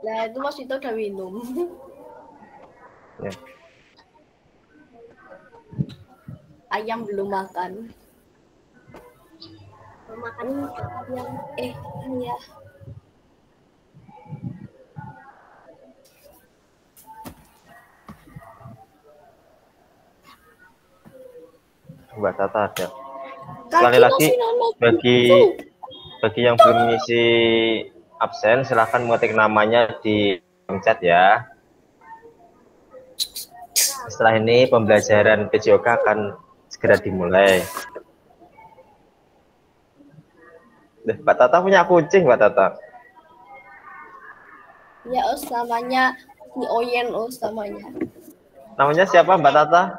Nah, itu Mas Vito udah minum. Ya. Ayam belum makan. Makan ayam. Iya. Mbak Tata ada. Sekali lagi bagi yang belum ngisi absen, silahkan mengetik namanya di chat ya. Setelah ini pembelajaran PJOK akan segera dimulai. Mbak Tata punya kucing, Mbak Tata. Ya, Us, namanya si Oyen, Us, namanya. Namanya siapa, Mbak Tata?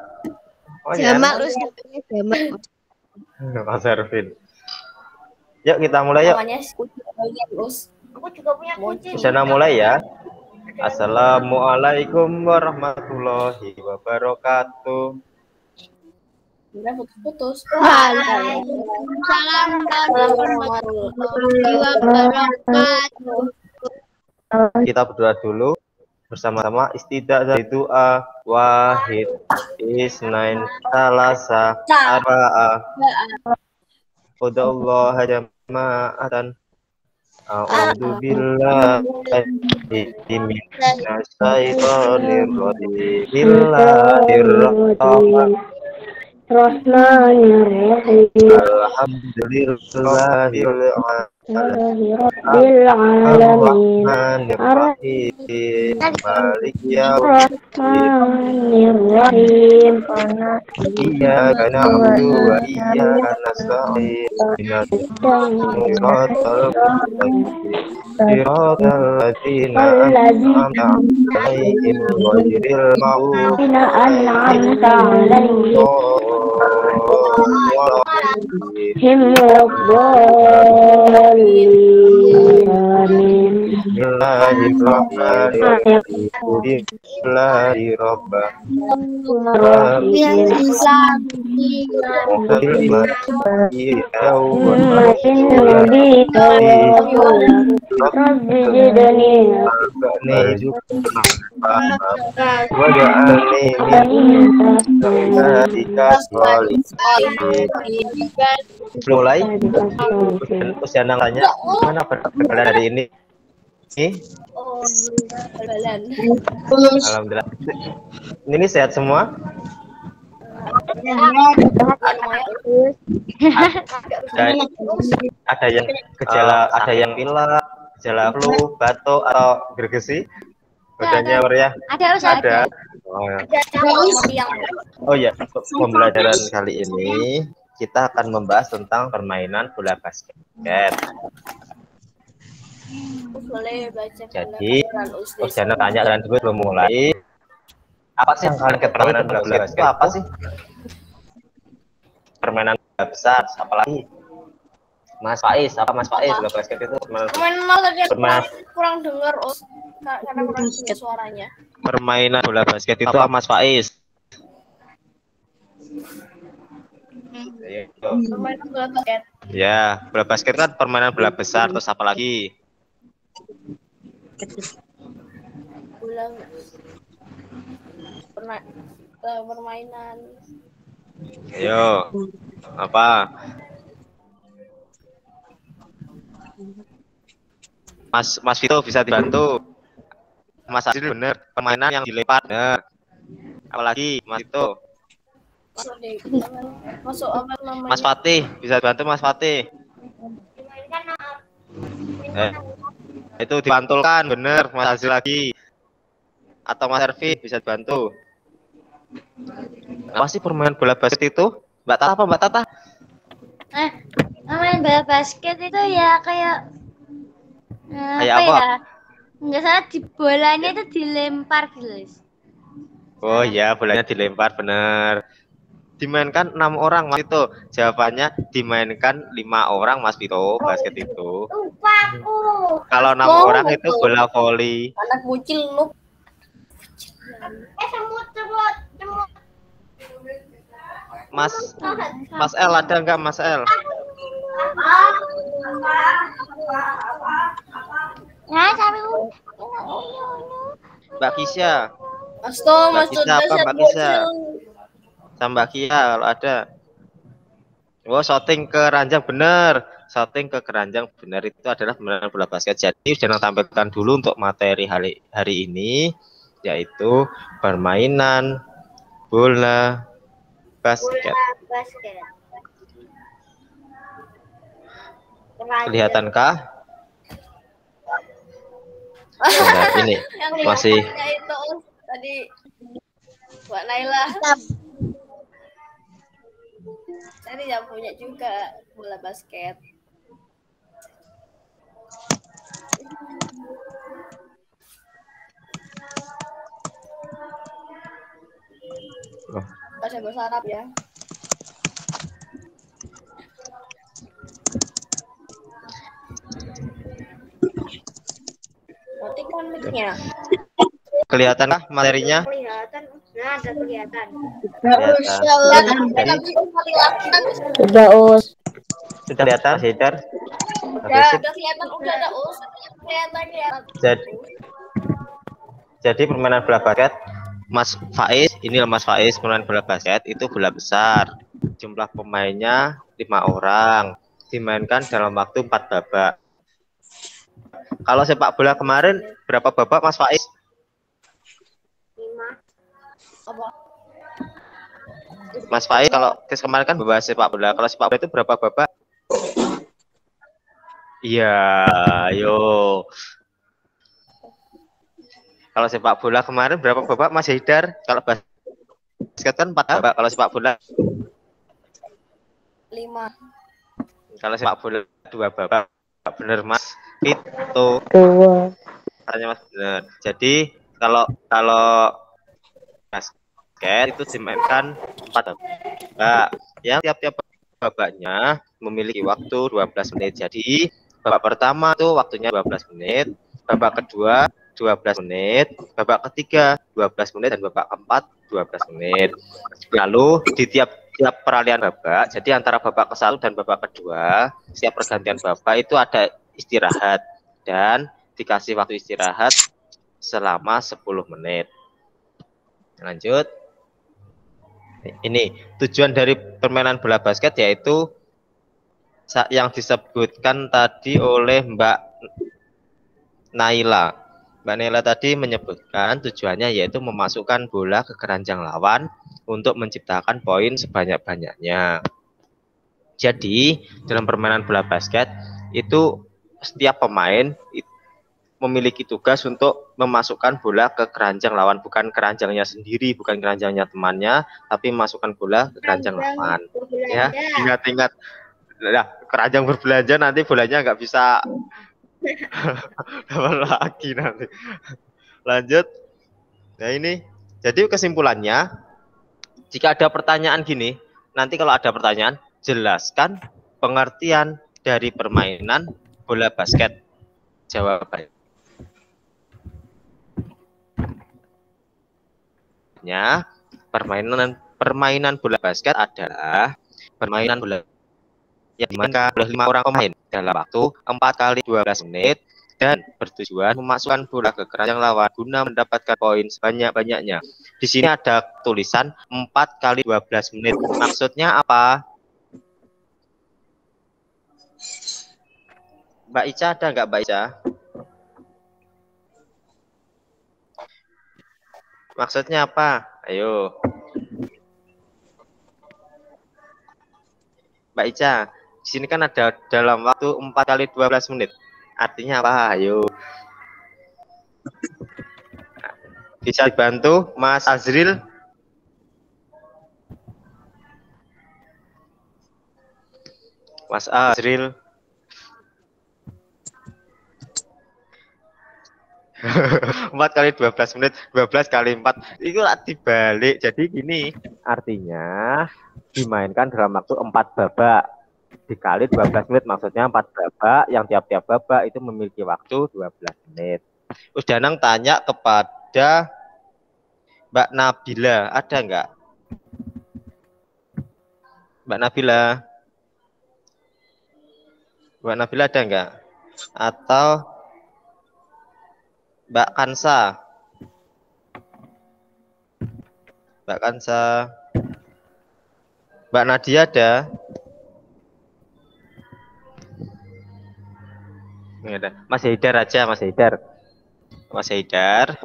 Jamal, Us, namanya Jamal. Mas Ervin. Yuk kita mulai yuk. Namanya si Oyen, Us. Aku juga punya kucing. Bisa mulai ya. Assalamualaikum warahmatullahi wabarakatuh. Udah putus-putus. Waalaikumsalam warahmatullahi wabarakatuh. Kita berdoa dulu bersama-sama. Istidak dari doa wahid isnain salasa arba'ah udallah jama'atan a'udzu billahi minasyaitonir rajim. Bismillahirrahmanirrahim. Alhamdulillahirabbil alamin. Maliki yaumiddin. Iyyaka na'budu wa iyyaka nasta'in. Ihdinas siratal mustaqim. Siratal ladzina an'amta 'alaihim ghairil maghdubi 'alaihim mulai. Usia tanya mana perjalanan hari ini? Alhamdulillah. Ini sehat semua? Ada yang gejala, ada yang pilek, gejala flu, batuk atau gergesi? Badannya meriah? Ada. Oh ya. Oh ya, untuk pembelajaran kali ini kita akan membahas tentang permainan bola basket. Jadi, Ustazah tanya kalian dulu belum mulai. Apa sih yang kalian ketahui permainan bola basket itu apa sih? Permainan bola besar, apalagi? Mas Faiz, apa Mas Faiz bola basket itu? Permainan kurang dengar, karena kurang dengar suaranya. Permainan bola basket itu apa Mas Faiz? Permainan bola basket. Ya, bola basket kan permainan bola besar, terus apa lagi? Permainan. Ayo, apa? Mas Vito bisa dibantu. Mas Asil bener, permainan yang dilempar bener. Apalagi Mas Vito? Masuk apa namanya? Mas Fatih bisa bantu Mas Fatih. Itu dipantulkan bener Mas Asil lagi. Atau Mas Ervi bisa dibantu. Apa sih permainan bola basket itu? Mbak Tata apa Mbak Tata? Main bola basket itu ya kayak Kayak apa? ya? Enggak salah, di bolanya itu dilempar guys. Oh ya, bolanya dilempar bener. Dimainkan 6 orang Mas Vito. Jawabannya dimainkan 5 orang Mas Vito basket itu. Kalau 6 orang itu bola voli. Anak bocil lu. Mas L ada enggak Mas L? Nah, sampai Mbak Kisya. Mas Kisya apa Mbak Kisya? Sama Mbak Kia kalau ada. Oh, shooting ke keranjang benar. Shooting ke keranjang benar itu adalah permainan bola basket. Jadi sudah tampilkan dulu untuk materi hari ini, yaitu permainan bola basket. Kelihatankah? Bentar, ini masih itu tadi Mbak Naila. Saya yang punya juga bola basket. Bahasa Arab ya. Matikan mic-nya. Kelihatan lah materinya? kelihatan. Nah, ada kelihatan. Udah us. Sudah kelihatan, Haidar? Udah kelihatan, udah ada us. Kelihatan ya. Jadi permainan bola basket, Mas Faiz, ini Mas Faiz, permainan bola basket itu bola besar. Jumlah pemainnya 5 orang. Dimainkan dalam waktu 4 babak. Kalau sepak bola kemarin berapa babak Mas Faiz? 5. Mas Faiz kalau kemarin kan bahas sepak bola. Kalau sepak bola itu berapa babak? Iya, ayo. Kalau sepak bola kemarin berapa babak Mas Haidar? Kalau basket kan 4 babak. Kalau sepak bola 5. Kalau sepak bola 2 babak. Bener Mas. Itu. Tanya Mas bener. Jadi kalau basket itu dimainkan 4 babak. Yang tiap-tiap babaknya memiliki waktu 12 menit. Jadi babak pertama tuh waktunya 12 menit, babak kedua 12 menit, babak ketiga 12 menit dan babak keempat 12 menit. Lalu di tiap peralihan babak, jadi antara babak ke-1 dan babak kedua, setiap pergantian babak itu ada istirahat dan dikasih waktu istirahat selama 10 menit. Lanjut. Ini tujuan dari permainan bola basket yaitu yang disebutkan tadi oleh Mbak Naila. Mbak Naila tadi menyebutkan tujuannya yaitu memasukkan bola ke keranjang lawan untuk menciptakan poin sebanyak-banyaknya. Jadi dalam permainan bola basket itu setiap pemain memiliki tugas untuk memasukkan bola ke keranjang lawan, bukan keranjangnya sendiri, bukan keranjangnya temannya, tapi memasukkan bola ke keranjang lawan. Ya, ingat-ingat. Nah, keranjang berbelanja nanti bolanya nggak bisa dapat lagi nanti. Lanjut. Nah ini, jadi kesimpulannya, jika ada pertanyaan gini, nanti kalau ada pertanyaan, jelaskan pengertian dari permainan bola basket. Jawabannya permainan bola basket adalah permainan bola yang dimainkan oleh 5 orang pemain dalam waktu 4 kali 12 menit dan bertujuan memasukkan bola ke keranjang lawan guna mendapatkan poin sebanyak-banyaknya. Di sini ada tulisan 4 kali 12 menit. Maksudnya apa? Mbak Ica ada nggak Mbak Ica? Maksudnya apa? Ayo. Mbak Ica, di sini kan ada dalam waktu 4 kali 12 menit. Artinya apa? Ayo. Bisa dibantu Mas Azril? Mas Azril. 4 kali 12 menit, 12 kali 4 itu dibalik. Jadi gini, artinya dimainkan dalam waktu 4 babak dikali 12 menit, maksudnya 4 babak yang tiap-tiap babak itu memiliki waktu 12 menit. Usdanang tanya kepada Mbak Nabila, ada enggak? Mbak Nabila. Mbak Nabila ada enggak? Atau Mbak Kansa? Mbak Kansa. Mbak Nadia ada? Enggak ada. Mas Haidar aja, Mas Haidar. Mas Haidar.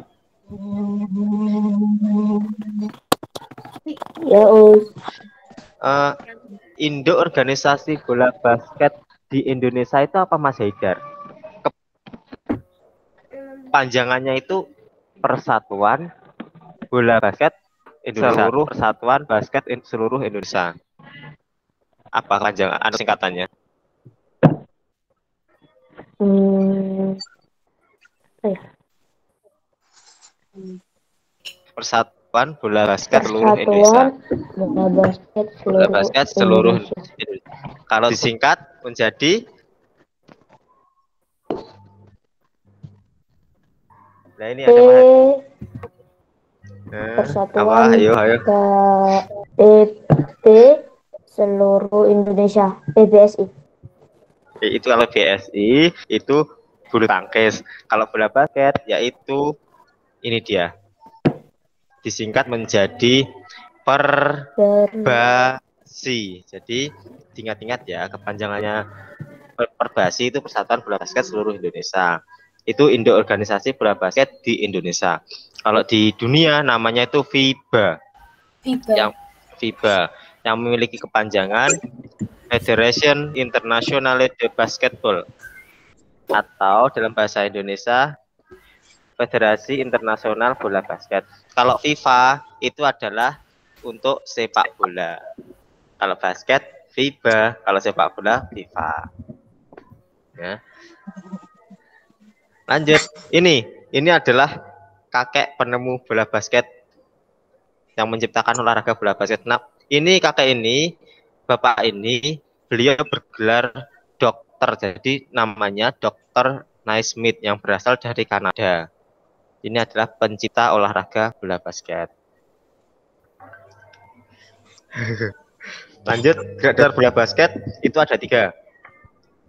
Ya, Us. Induk organisasi bola basket di Indonesia itu apa, Mas Haidar? Panjangannya itu Persatuan Bola Basket Indonesia. Seluruh Persatuan Basket seluruh Indonesia. Apa panjangan singkatannya? Persatuan Bola Basket seluruh Indonesia. Bola basket seluruh Indonesia. Kalau disingkat menjadi nah ini ada Persatuan ayo. BST seluruh Indonesia, PBSI. Itu kalau BSI itu bulu tangkis. Kalau bola basket yaitu ini dia. Disingkat menjadi Perbasi. Jadi ingat-ingat ya kepanjangannya Perbasi itu Persatuan Bola Basket seluruh Indonesia. Itu induk organisasi bola basket di Indonesia. Kalau di dunia namanya itu FIBA. FIBA yang memiliki kepanjangan Federation Internationale de Basketball atau dalam bahasa Indonesia Federasi Internasional Bola Basket. Kalau FIFA itu adalah untuk sepak bola. Kalau basket FIBA, kalau sepak bola FIFA. Ya. Lanjut, ini adalah kakek penemu bola basket yang menciptakan olahraga bola basket. Nah, ini kakek ini, bapak ini, beliau bergelar dokter, jadi namanya Dr. Naismith yang berasal dari Kanada. Ini adalah pencipta olahraga bola basket. Lanjut, gerak dasar bola basket itu ada 3.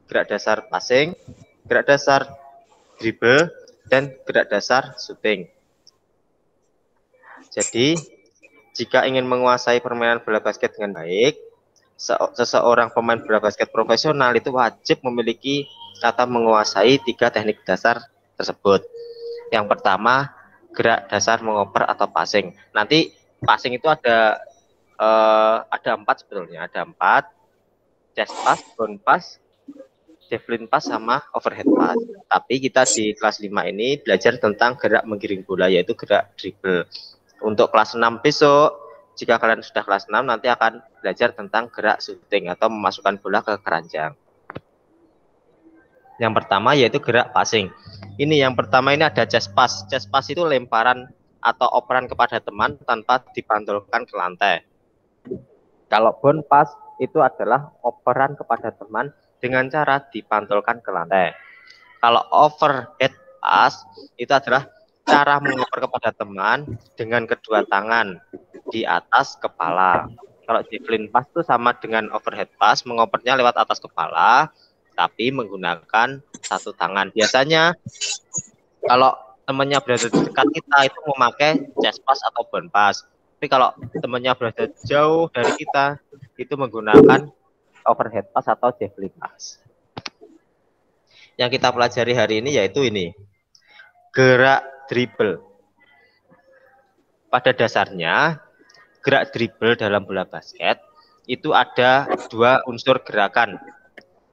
Gerak dasar passing, gerak dasar dribble, dan gerak dasar shooting. Jadi, jika ingin menguasai permainan bola basket dengan baik, seseorang pemain bola basket profesional itu wajib memiliki atau menguasai 3 teknik dasar tersebut. Yang pertama, gerak dasar mengoper atau passing. Nanti passing itu ada 4 sebetulnya, ada 4. Chest pass, bounce pass, javelin pass sama overhead pass. Tapi kita di kelas 5 ini belajar tentang gerak menggiring bola, yaitu gerak dribble. Untuk kelas 6 besok, jika kalian sudah kelas 6 nanti akan belajar tentang gerak shooting atau memasukkan bola ke keranjang. Yang pertama yaitu gerak passing. Ini yang pertama ini ada chest pass. Chest pass itu lemparan atau operan kepada teman tanpa dipantulkan ke lantai. Kalau bounce pass itu adalah operan kepada teman dengan cara dipantulkan ke lantai. Kalau overhead pass itu adalah cara mengoper kepada teman dengan kedua tangan di atas kepala. Kalau javelin pass itu sama dengan overhead pass, mengopernya lewat atas kepala, tapi menggunakan satu tangan. Biasanya kalau temannya berada di dekat kita itu memakai chest pass atau bounce pass. Tapi kalau temannya berada jauh dari kita itu menggunakan overhead pass atau javelin pass. Yang kita pelajari hari ini yaitu ini, gerak dribble. Pada dasarnya gerak dribble dalam bola basket itu ada 2 unsur gerakan.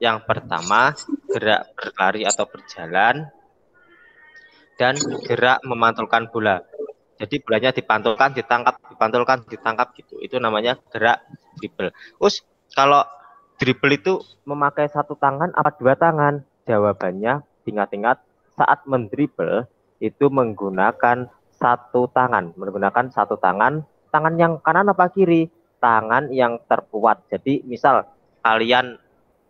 Yang pertama gerak berlari atau berjalan dan gerak memantulkan bola. Jadi bolanya dipantulkan, ditangkap, dipantulkan, ditangkap gitu. Itu namanya gerak dribble. Terus kalau dribble itu memakai satu tangan apa 2 tangan? Jawabannya ingat-ingat saat mendribble itu menggunakan satu tangan. Menggunakan satu tangan. Tangan yang kanan apa kiri? Tangan yang terkuat. Jadi misal kalian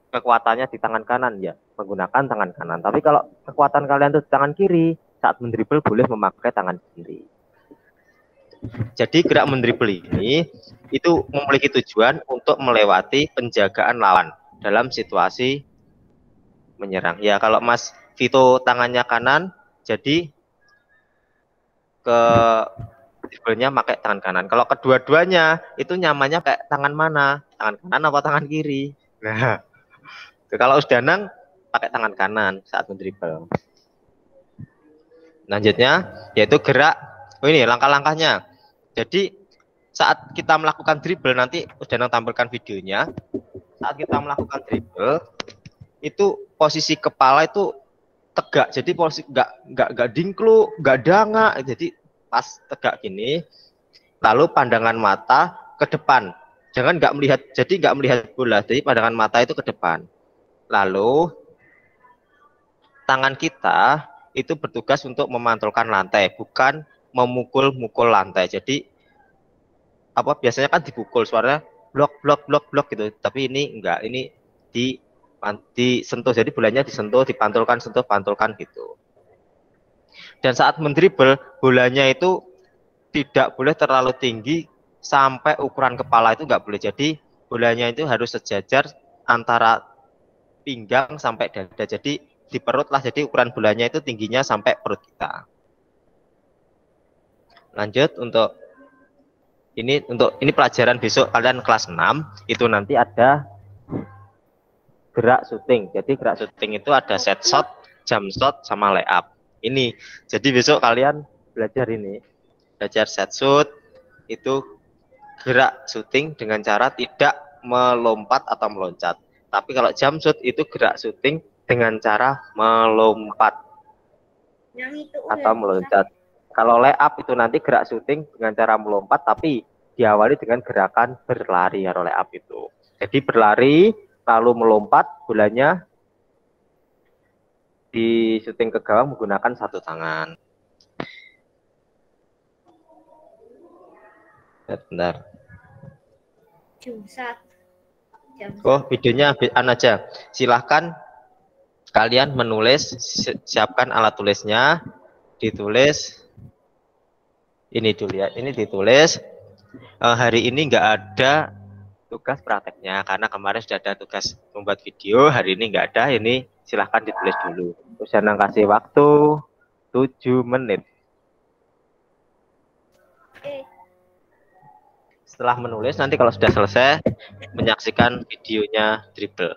kekuatannya di tangan kanan ya, menggunakan tangan kanan. Tapi kalau kekuatan kalian itu di tangan kiri, saat mendribble boleh memakai tangan kiri. Jadi gerak mendribble ini itu memiliki tujuan untuk melewati penjagaan lawan dalam situasi menyerang. Ya kalau Mas Vito tangannya kanan, jadi ke dribblenya pakai tangan kanan. Kalau kedua-duanya itu nyamannya pakai tangan mana? Tangan kanan apa tangan kiri? Nah, kalau Usdanang pakai tangan kanan saat mendribble. Selanjutnya yaitu gerak. Oh ini langkah-langkahnya. Jadi saat kita melakukan dribble, nanti Usdanang tampilkan videonya. Saat kita melakukan dribble itu posisi kepala itu tegak. Jadi posisi nggak dingklu, nggak dangak. Jadi pas tegak gini, lalu pandangan mata ke depan, jangan nggak melihat bola, jadi pandangan mata itu ke depan. Lalu tangan kita itu bertugas untuk memantulkan lantai, bukan memukul-mukul lantai. Jadi apa biasanya kan dipukul, suaranya blok gitu, tapi ini enggak, ini disentuh, jadi bolanya disentuh, dipantulkan, sentuh, pantulkan gitu. Dan saat mendribble, bolanya itu tidak boleh terlalu tinggi sampai ukuran kepala itu nggak boleh. Jadi bolanya itu harus sejajar antara pinggang sampai dada. Jadi di perut lah. Jadi ukuran bolanya itu tingginya sampai perut kita. Lanjut untuk ini pelajaran besok kalian kelas 6 itu nanti ada gerak syuting. Jadi gerak syuting itu ada set shot, jump shot, sama layup. Ini jadi besok kalian belajar set shoot itu gerak syuting dengan cara tidak melompat atau meloncat. Tapi kalau jump shoot itu gerak syuting dengan cara melompat atau meloncat. Kalau layup itu nanti gerak syuting dengan cara melompat tapi diawali dengan gerakan berlari. Kalau layup itu jadi berlari lalu melompat, bolanya di syuting ke gawang menggunakan satu tangan. Bentar. Oh, videonya aja. Silahkan kalian menulis, siapkan alat tulisnya, ditulis. Ini dulu ya, ini ditulis. Hari ini nggak ada tugas prakteknya karena kemarin sudah ada tugas membuat video, hari ini nggak ada. Ini silahkan ditulis dulu. Terus Janang kasih waktu 7 menit. Setelah menulis, nanti kalau sudah selesai, menyaksikan videonya dribble.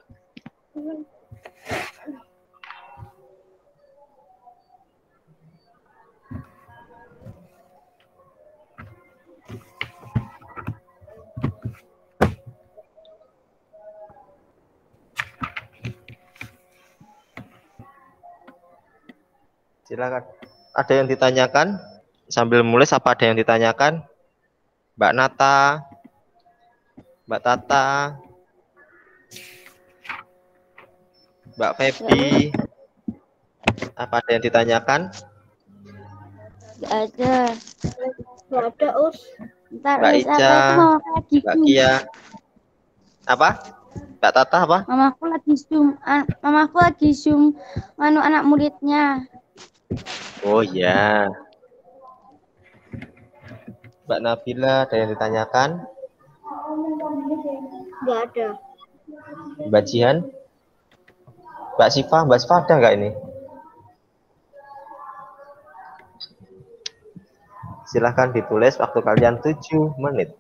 Silakan. Ada yang ditanyakan? Sambil menulis, apa ada yang ditanyakan? Mbak Nata, Mbak Tata, Mbak Feby, apa ada yang ditanyakan? Nggak ada. Nggak ada, Us. Ntar Mbak Ica, Mbak Kia, apa? Mbak Tata apa? Mamaku lagi zoom anak muridnya. Oh ya. Mbak Nabila, ada yang ditanyakan? Nggak ada. Mbak Jihan? Mbak Siva ada nggak ini? Silahkan ditulis waktu kalian 7 menit.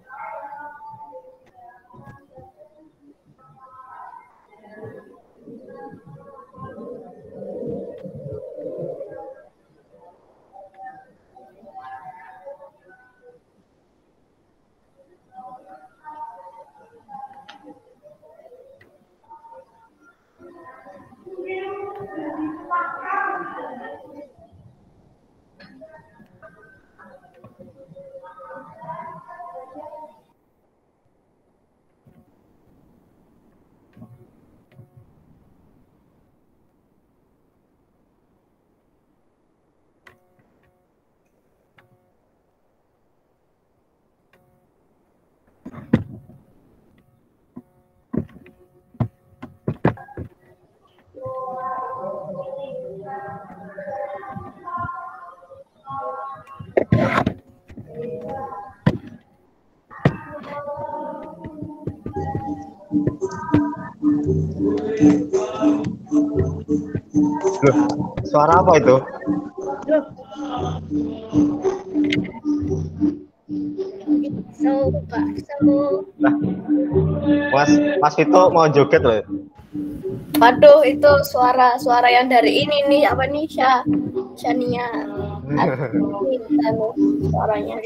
Loh, suara apa itu? Nah, Mas Vito mau joget loh. Waduh, itu suara yang dari ini nih, apa nih, Shania. Suaranya.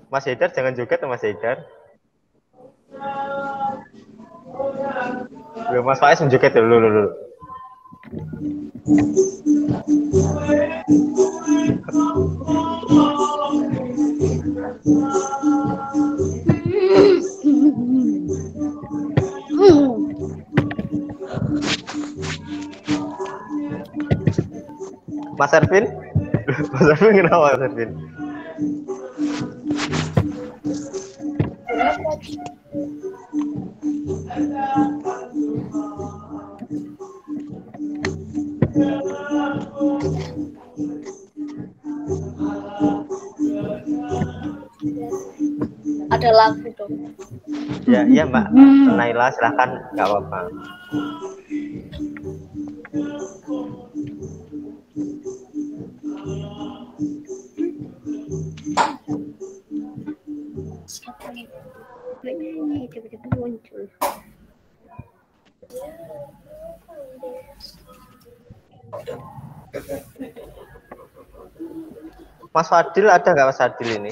Mas Haidar jangan joget, Mas Haidar. Loh, Mas Faiz menjoget dulu. Mas Ervin? Mas Ervin kenapa Mas Ervin? Ada lagu dong. Ya, iya Mbak Naila, silahkan, nggak apa-apa. Tiba-tiba muncul. Mas Fadil ada nggak Mas Fadil ini?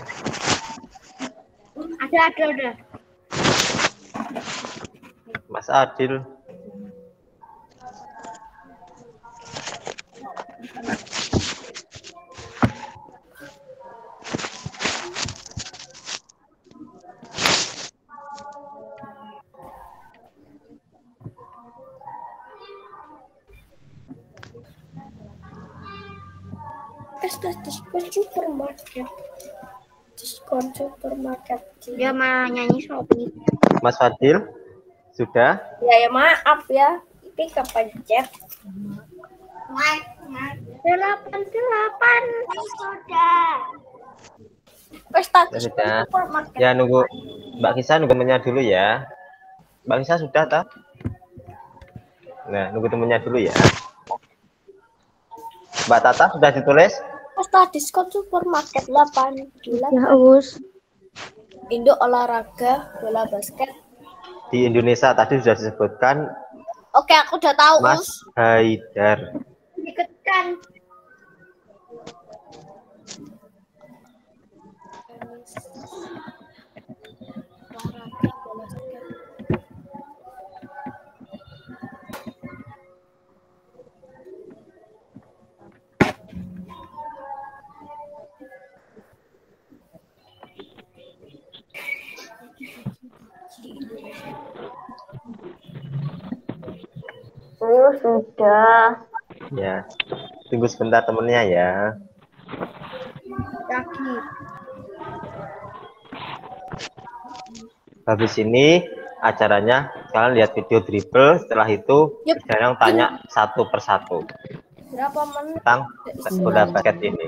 Ada. Mas Adil. Diskon supermarket. Dia malah nyanyi Shopee. Mas Fadil sudah? Ya maaf ya, ini kepencet. 88 sudah. Pesta Ya sudah. supermarket. Ya nunggu Mbak Kisah, nunggu temennya dulu ya. Mbak Kisah sudah tak? Nah, nunggu temennya dulu ya. Mbak Tata sudah ditulis? Pesta diskon supermarket 8 bulan. Ya, Us. Indo olahraga bola basket. Di Indonesia tadi sudah disebutkan Oke, aku udah tahu, Mas Us. Haidar. Diketan. Olahraga bola basket. Sudah. Ya, tunggu sebentar temennya ya. Lagi. Habis ini acaranya kalian lihat video dribble, setelah itu Yup. sekarang tanya satu persatu Berapa menit? tentang bola basket ini.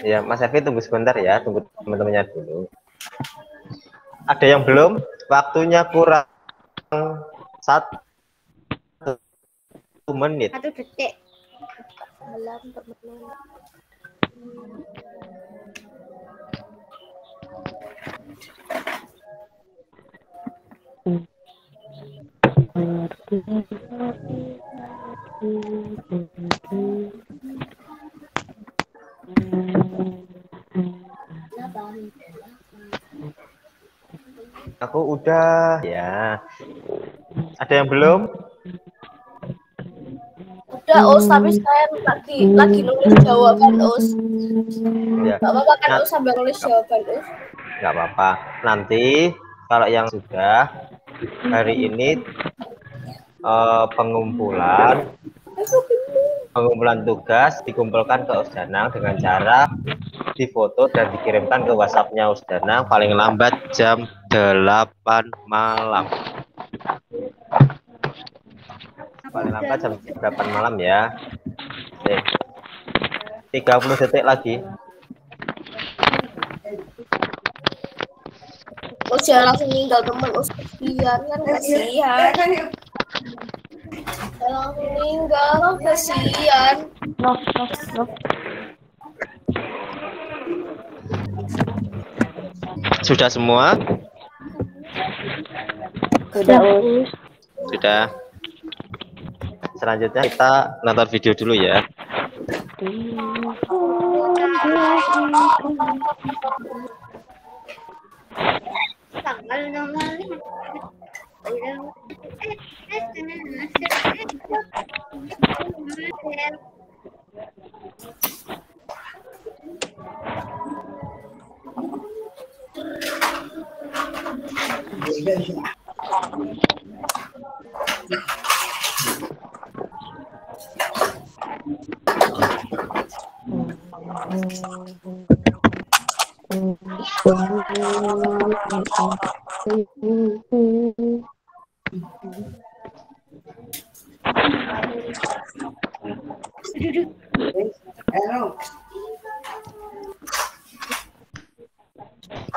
Ya, Mas Evi tunggu sebentar ya, tunggu teman-temannya dulu. Ada yang belum? Waktunya kurang 1 menit. 1 detik. Alam permainan. Aku udah ya. Ada yang belum? Udah, Us, tapi saya lagi nulis jawaban, Us. Ya. Gak apa-apa kan, Nah, Us, sambil nulis jawaban, Us. nggak apa-apa. Nanti kalau yang sudah hari ini pengumpulan tugas dikumpulkan ke Usdanang dengan cara difoto dan dikirimkan ke WhatsApp-nya Usdanang paling lambat jam 8 malam. Paling lambat jam 8 malam ya. 30 detik lagi. Oh, jangan langsung tinggal teman. Oh, kasihan kan, kasihan. Langsung tinggal, kasihan. Sudah semua? Sudah. Selanjutnya kita nonton video dulu ya.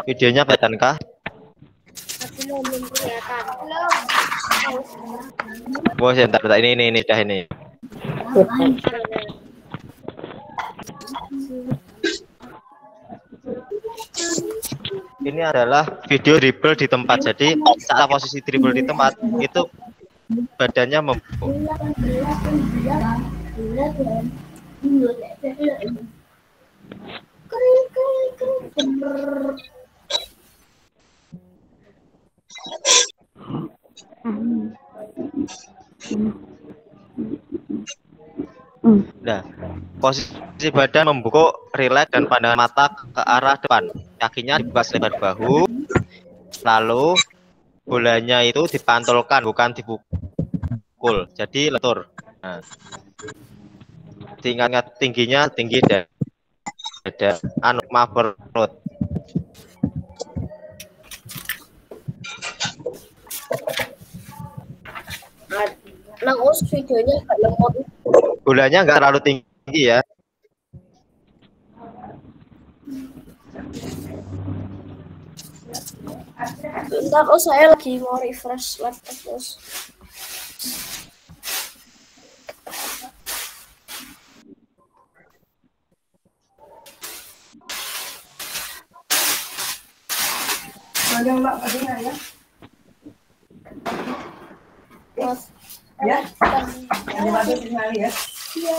Videonya kelihatan kah? Belum kelihatan. Oh, sebentar, ini dah ini. Ini adalah video dribble di tempat. Jadi saat posisi dribble di tempat itu badannya membungkuk. Nah, posisi badan membungkuk, rileks dan pandangan mata ke arah depan. Kakinya dibuka selebar bahu. Lalu bolanya itu dipantulkan, bukan dipukul. Jadi lentur. Nah, tingkat tingginya tinggi dan ada perut. Nah, videonya agak lemot. Bolanya nggak terlalu tinggi ya. Bentar, saya lagi mau refresh laptop terus. Mas, ya, ini bagus sekali ya. Iya,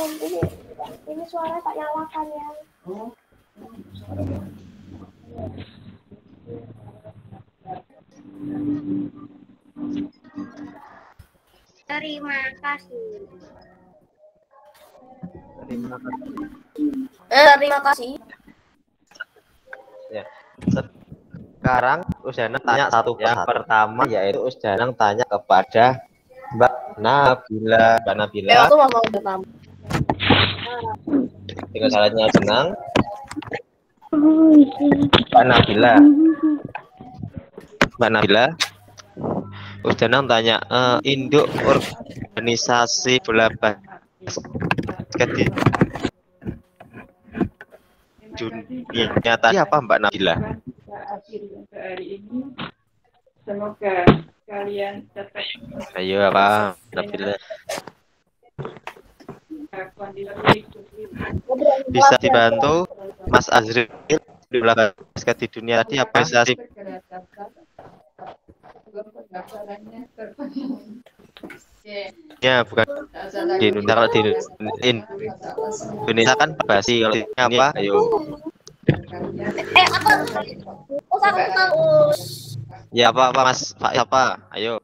ini suara tak nyalakan ya. Oh. Terima kasih. Terima kasih. Ya. Sekarang Usdanang tanya satu yang pertama, yaitu Usdanang tanya kepada Mbak Nabila. Mbak Nabila. Aku mau pertama. Tinggal salahnya senang. Mbak Nabila. Mbak Nabila. Usdanang tanya, induk organisasi bola basket di dunia tadi apa Mbak Nabila? Hari ini semoga kalian dapat. Ayo apa Nabila? Bisa dibantu Mas Azril di bola basket di dunia tadi apa organisasi? Ya bukan di Indonesia, kalau di Indonesia kan basi, kalau ini apa? Ayo. Apa? Ya apa Mas Pak apa? Ayo.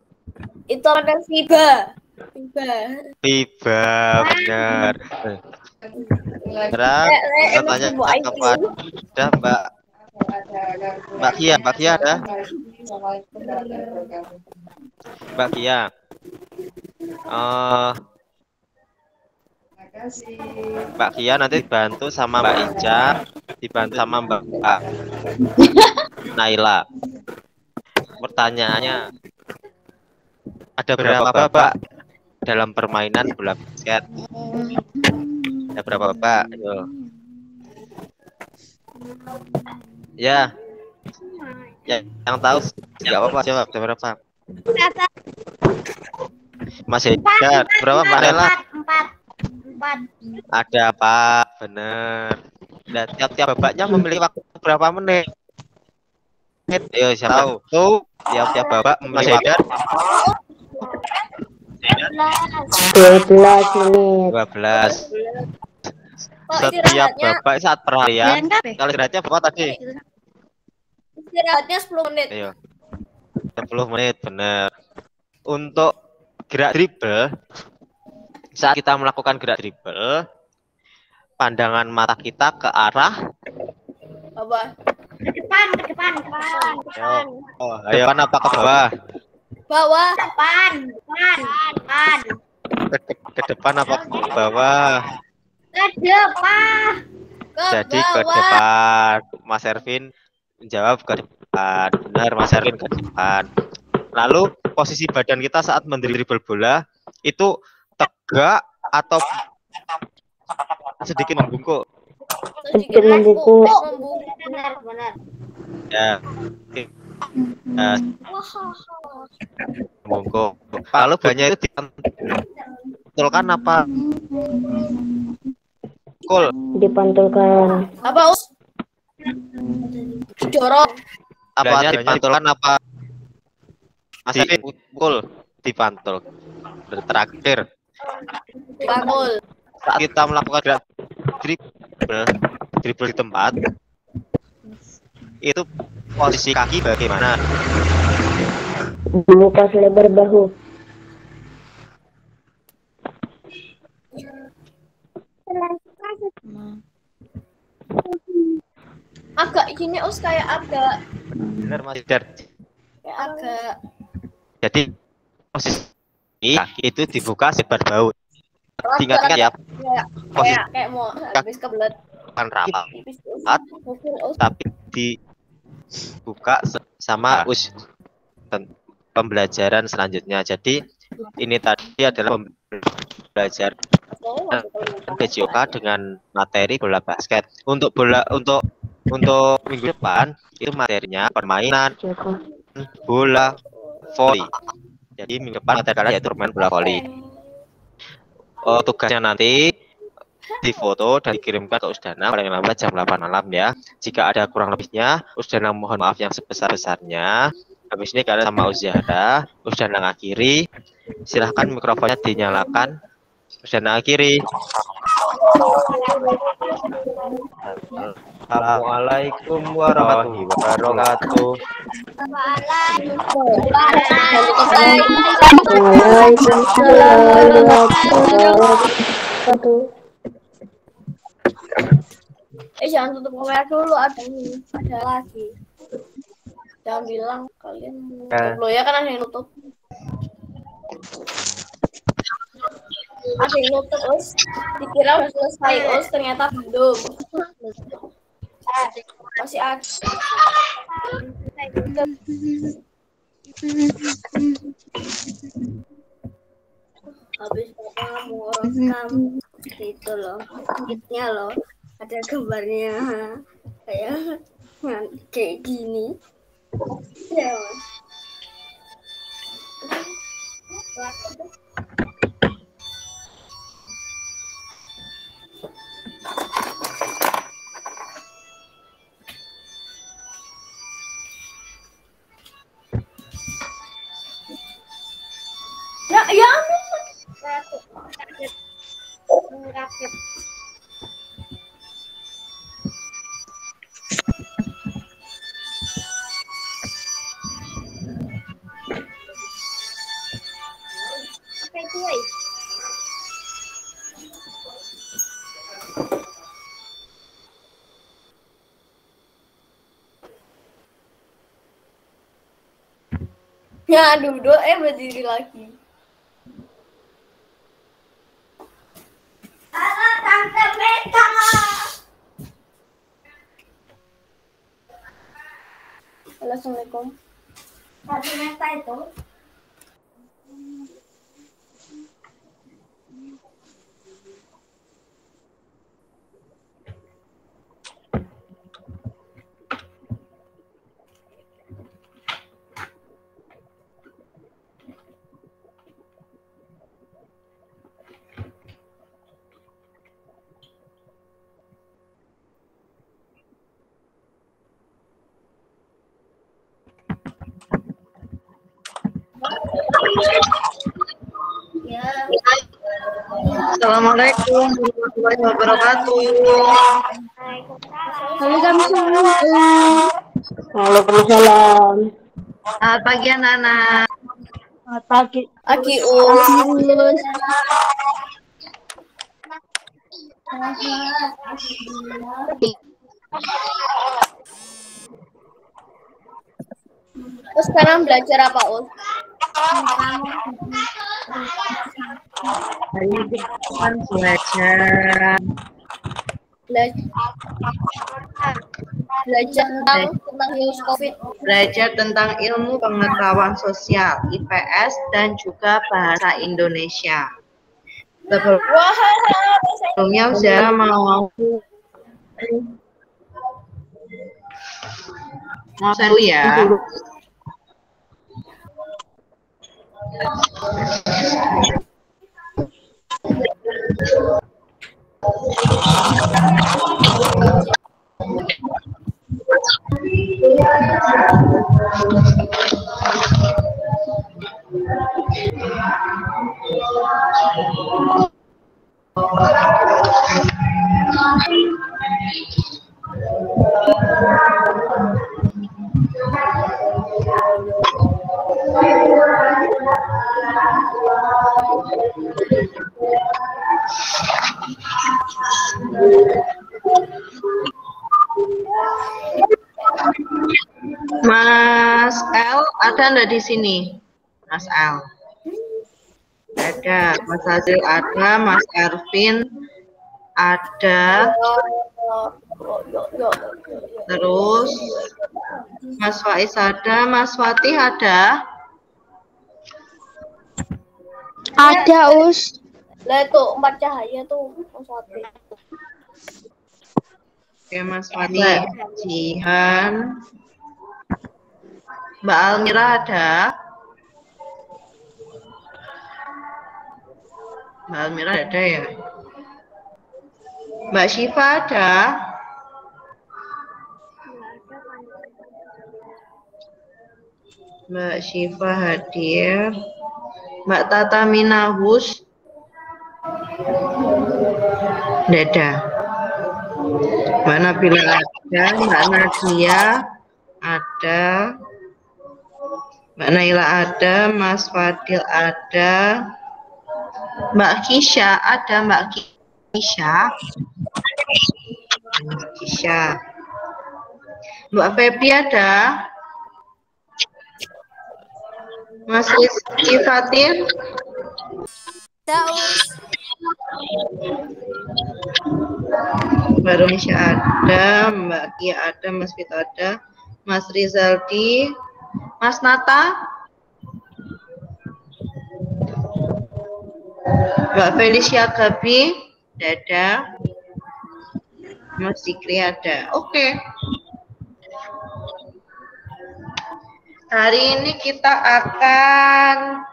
Itu ada FIBA. FIBA benar. Sekarang kita tanya kepada Mbak Kia ada? Mbak Kia. Mbak Kia nanti dibantu sama Mbak Ica, dibantu sama Mbak Naila. Pertanyaannya, ada berapa babak dalam permainan bola basket? Ada berapa babak? Ayo. Ya, yang tahu nggak apa-apa, jawab ada berapa? Masih ada berapa Mbak Nela? 4. Ada apa? Bener. Dan tiap-tiap babaknya memiliki waktu berapa menit? Ayo, siapa tahu? Tuh, tiap-tiap babak memiliki waktu 12 menit. 12. Setiap babak saat perharian, kalau istirahatnya berapa tadi? Istirahatnya 10 menit. Ayo. 10 menit, benar. Untuk gerak dribble, saat kita melakukan gerak dribble, pandangan mata kita ke arah Apa? Ke depan. ayo apa ke bawah? Bawah. Depan. Ke depan apa ke bawah? Ke depan. Jadi ke depan. Mas Ervin menjawab ke depan. Benar, Mas Ervin ke depan. Lalu posisi badan kita saat mendribble bola itu tegak atau sedikit membungkuk? Sedikit membungkuk. Benar. Ya. Membungkuk. Lalu banyak itu dipantulkan apa? Cool. Dipantulkan. Apa, Us? Dorong. Apa dipantulkan apa? Mas Ervin, cool. Dipantul. Terakhir. Dipantul. Saat kita melakukan gerak dribble di tempat, itu posisi kaki bagaimana? Dibuka selebar bahu. Agak gini, Us, kayak agak Benar, Mas Dar. kayak agak Jadi posisi kaki itu dibuka sebar bahu. Ingat ya, kayak mau habis kebelet. kan rapat, Mungkin, Us. tapi dibuka sama pembelajaran selanjutnya. Jadi ini tadi adalah pembelajaran PJOK dengan materi bola basket. Untuk minggu depan itu materinya permainan bola voli. Jadi minggu depan materinya yaitu permainan bola voli. Tugasnya nanti difoto dan dikirimkan ke Usdana paling lambat jam 8 malam ya. Jika ada kurang lebihnya, Usdana mohon maaf yang sebesar-besarnya. Habis ini kalian sama Uzahra, Usdana ngakhiri. Silahkan mikrofonnya dinyalakan. Usdana akhiri. Assalamualaikum warahmatullahi wabarakatuh. Waalaikumsalam warahmatullahi wabarakatuh. Jangan tutup kamera dulu, ada lagi. Jangan bilang kalian lo ya, kan ada yang nutup. Ada yang nutup, Us. Dikira udah selesai, Us. Ternyata belum. Masih ada. Habis kamu rekam itu loh, kitnya loh, ada gambarnya kayak gini. Ya. Ya. Rakit. Apa itu, woi? Ya, duduk, berdiri lagi. Halo, Tante Beta. Halo, Assalamualaikum. itu. Ya. Assalamualaikum warahmatullahi wabarakatuh. Waalaikumsalam. Selamat pagi anak-anak. Selamat pagi. Aki Terus sekarang belajar apa, Us? Hari ini kita belajar tentang virus COVID. Belajar tentang ilmu pengetahuan sosial IPS dan juga bahasa Indonesia. Sebelumnya saya mau dulu ya. Mas L ada nggak di sini? Mas L ada, Mas Azil ada, Mas Ervin ada, terus Mas Faiz ada, Mas Fatih ada. Ada, Us. Lah itu 4 cahaya tuh, Mas Fatih. Oke, Mas Fatih, Jihan, Mbak Almira ada. Mbak Almira ada ya? Mbak Syifa ada? Mbak Syifa hadir. Mbak Tata Minahus? Ada. Mbak Nabila ada. Mbak Nadia ada. Mbak Naila ada. Mas Fadil ada. Mbak Kisha ada. Mbak Kisha. Kisha. Mbak Febi ada. Mas Rizky Fatir. Mbak Rumisha ada. Mbak Kia ada. Mas Vito ada. Mas Rizaldi. Mas Nata. Mbak Felicia Gabi. Dada. Mas Zikri ada. Oke. Hari ini kita akan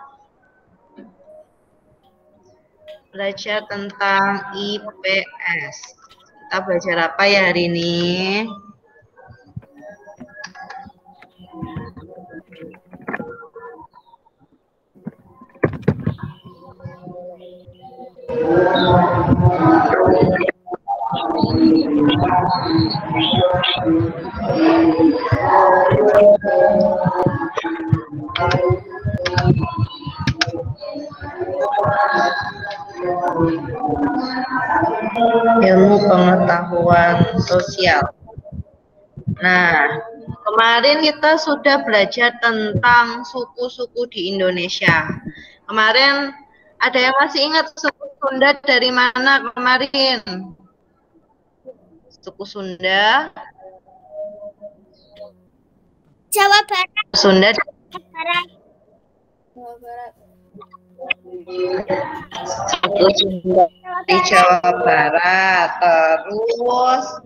belajar tentang IPS. Kita belajar apa ya hari ini? Ilmu pengetahuan sosial. Nah, kemarin kita sudah belajar tentang suku-suku di Indonesia. Kemarin ada yang masih ingat suku Sunda dari mana kemarin? Suku Sunda? Jawa Barat. Sunda Barat. Jawa Barat. Di Jawa Barat. Terus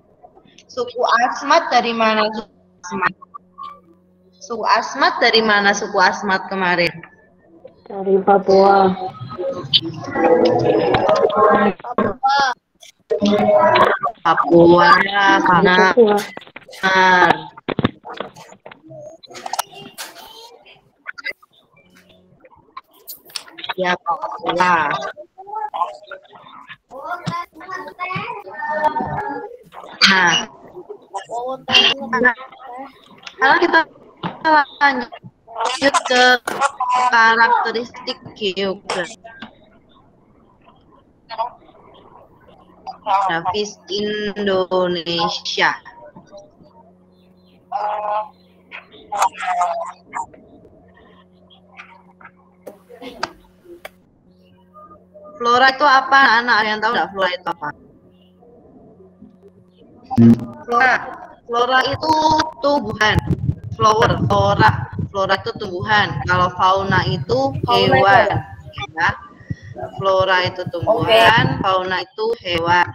suku Asmat dari mana? Suku Asmat dari mana? Suku Asmat kemarin? Dari Papua. Papua, benar. Papua. Ya, Papua. Nah, kalau kita lanjut ke karakteristik geografis Indonesia. Flora itu apa? Anak yang tahu nggak flora itu apa? Flora itu tumbuhan. Flora itu tumbuhan. Kalau fauna itu hewan. Ya. Flora itu tumbuhan, fauna itu hewan.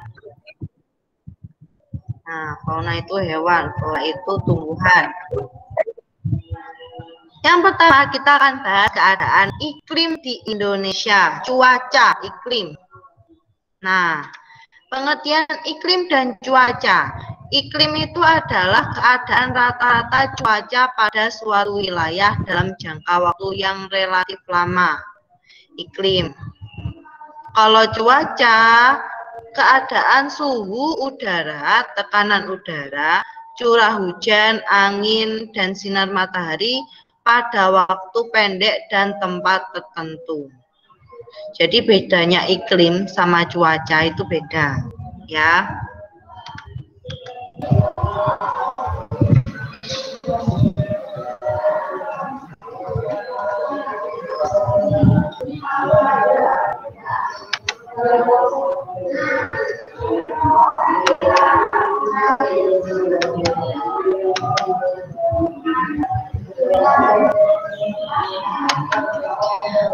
Nah, fauna itu hewan, flora itu tumbuhan. Yang pertama kita akan bahas keadaan iklim di Indonesia, cuaca iklim. Nah, pengertian iklim dan cuaca. Iklim itu adalah keadaan rata-rata cuaca pada suatu wilayah dalam jangka waktu yang relatif lama. Iklim. Kalau cuaca, keadaan suhu udara, tekanan udara, curah hujan, angin, dan sinar matahari pada waktu pendek dan tempat tertentu. Jadi bedanya iklim sama cuaca itu beda, ya.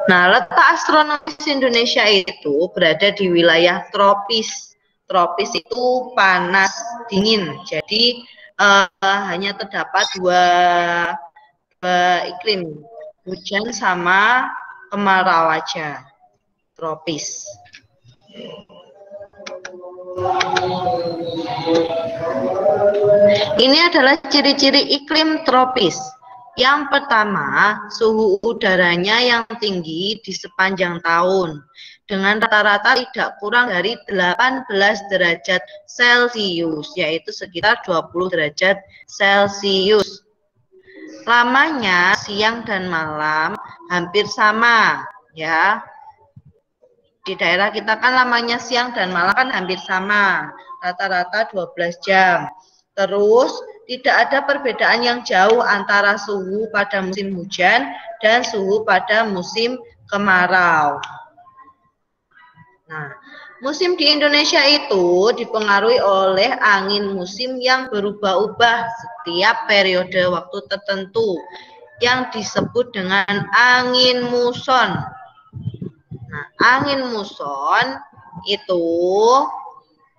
Nah, letak astronomis Indonesia itu berada di wilayah tropis. Tropis itu panas, dingin. Jadi hanya terdapat dua iklim, hujan sama kemarau aja. Tropis. Ini adalah ciri-ciri iklim tropis. Yang pertama, suhu udaranya yang tinggi di sepanjang tahun dengan rata-rata tidak kurang dari 18 derajat Celcius, yaitu sekitar 20 derajat Celcius. Lamanya siang dan malam hampir sama, ya. Di daerah kita kan lamanya siang dan malam kan hampir sama, rata-rata 12 jam. Terus tidak ada perbedaan yang jauh antara suhu pada musim hujan dan suhu pada musim kemarau. Nah, musim di Indonesia itu dipengaruhi oleh angin musim yang berubah-ubah setiap periode waktu tertentu yang disebut dengan angin muson. Nah, angin muson itu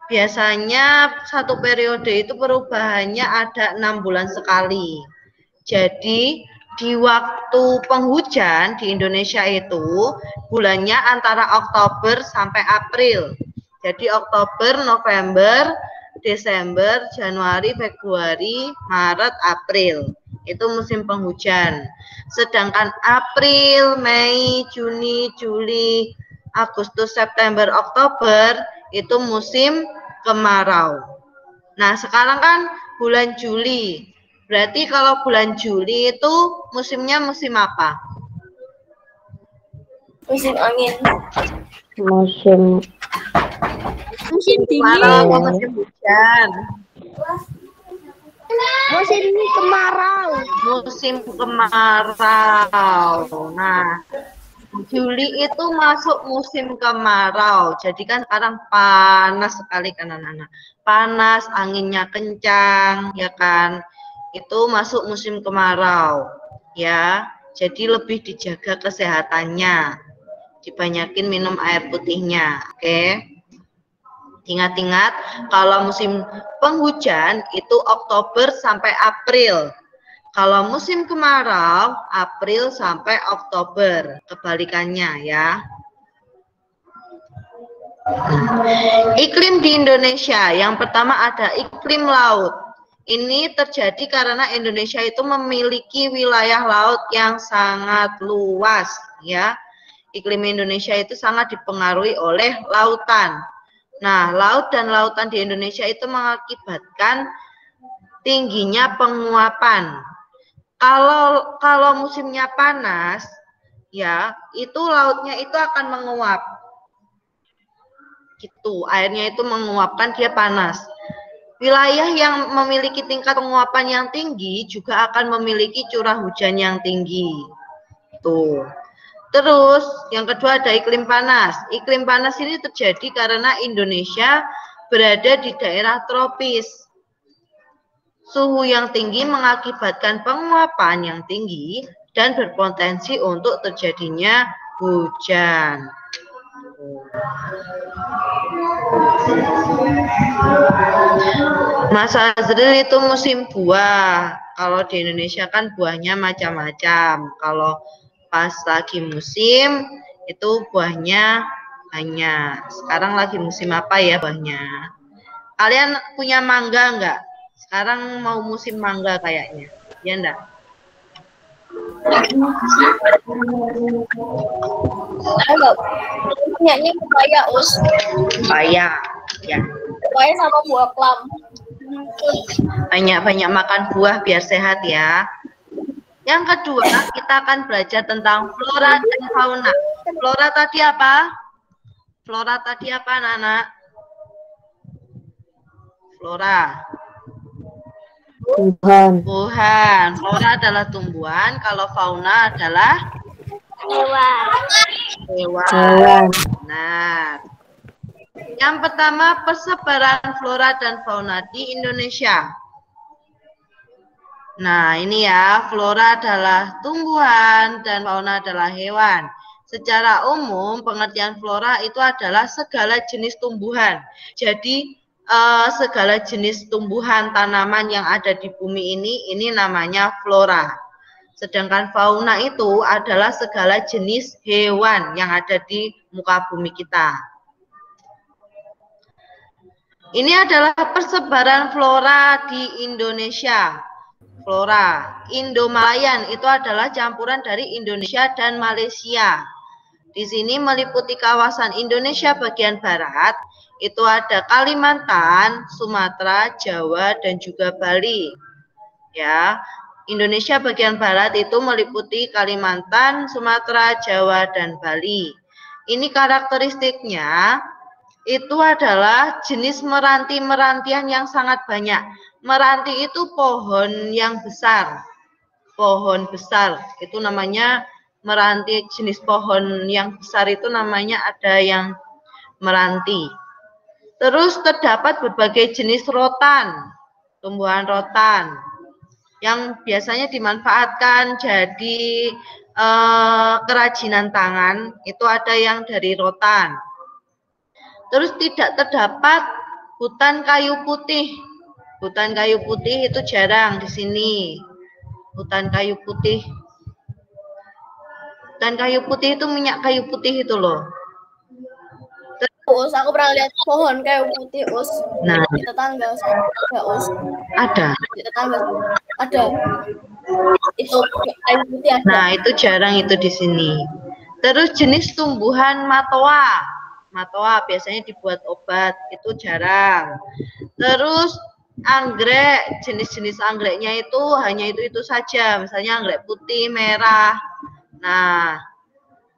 biasanya satu periode itu perubahannya ada 6 bulan sekali. Jadi di waktu penghujan di Indonesia itu bulannya antara Oktober sampai April. Jadi Oktober, November, Desember, Januari, Februari, Maret, April. Itu musim penghujan. Sedangkan April, Mei, Juni, Juli, Agustus, September, Oktober itu musim kemarau. Nah, sekarang kan bulan Juli. Berarti kalau bulan Juli itu musimnya musim apa? Musim angin. Musim dingin. Musim hujan. Musim kemarau. Musim kemarau. Nah, Juli itu masuk musim kemarau. Jadi kan sekarang panas sekali kan anak-anak. Panas, anginnya kencang, ya kan. Itu masuk musim kemarau. Ya. Jadi lebih dijaga kesehatannya. Dibanyakin minum air putihnya. Oke. Ingat-ingat kalau musim penghujan itu Oktober sampai April. Kalau musim kemarau April sampai Oktober. Kebalikannya ya. Iklim di Indonesia. Yang pertama ada iklim laut. Ini terjadi karena Indonesia itu memiliki wilayah laut yang sangat luas ya. Iklim Indonesia itu sangat dipengaruhi oleh lautan. Nah, laut dan lautan di Indonesia itu mengakibatkan tingginya penguapan. Kalau musimnya panas, ya, itu lautnya itu akan menguap. Gitu, airnya itu menguapkan, dia panas. Wilayah yang memiliki tingkat penguapan yang tinggi juga akan memiliki curah hujan yang tinggi. Tuh. Terus, yang kedua ada iklim panas. Iklim panas ini terjadi karena Indonesia berada di daerah tropis. Suhu yang tinggi mengakibatkan penguapan yang tinggi dan berpotensi untuk terjadinya hujan. Mas Azril, itu musim buah. Kalau di Indonesia kan buahnya macam-macam. Kalau pas lagi musim itu buahnya banyak. Sekarang lagi musim apa ya buahnya? Kalian punya mangga enggak? Sekarang mau musim mangga kayaknya. Ya enggak? Enggak. Punyanya pepaya, Us. Pepaya, ya. Pepaya sama buah plum. Banyak-banyak makan buah biar sehat ya. Yang kedua, kita akan belajar tentang flora dan fauna. Flora tadi apa? Flora tadi apa, anak-anak? Flora. Tumbuhan. Tumbuhan. Flora adalah tumbuhan, kalau fauna adalah hewan. Nah, yang pertama persebaran flora dan fauna di Indonesia. Nah, ini ya, flora adalah tumbuhan dan fauna adalah hewan. Secara umum, pengertian flora itu adalah segala jenis tumbuhan. Jadi, segala jenis tumbuhan, tanaman yang ada di bumi ini namanya flora. Sedangkan fauna itu adalah segala jenis hewan yang ada di muka bumi kita. Ini adalah persebaran flora di Indonesia. Flora Indo-Malayan itu adalah campuran dari Indonesia dan Malaysia. Di sini meliputi kawasan Indonesia bagian barat, itu ada Kalimantan, Sumatera, Jawa, dan juga Bali. Ya, Indonesia bagian barat itu meliputi Kalimantan, Sumatera, Jawa, dan Bali. Ini karakteristiknya itu adalah jenis meranti-merantian yang sangat banyak. Meranti itu pohon yang besar. Pohon besar itu namanya meranti. Jenis pohon yang besar itu namanya ada yang meranti. Terus terdapat berbagai jenis rotan, tumbuhan rotan yang biasanya dimanfaatkan jadi kerajinan tangan. Itu ada yang dari rotan. Terus tidak terdapat hutan kayu putih. Hutan kayu putih itu jarang di sini. Hutan kayu putih. Hutan kayu putih itu minyak kayu putih itu loh. Us, aku pernah lihat pohon kayu putih, Us. Nah, di tetangga ada, Us. Ada. Di tetangga ada. Itu kayu putih ada. Nah, itu jarang itu di sini. Terus jenis tumbuhan matoa. Matoa biasanya dibuat obat, itu jarang. Terus anggrek, jenis-jenis anggreknya itu hanya itu saja, misalnya anggrek putih, merah. Nah,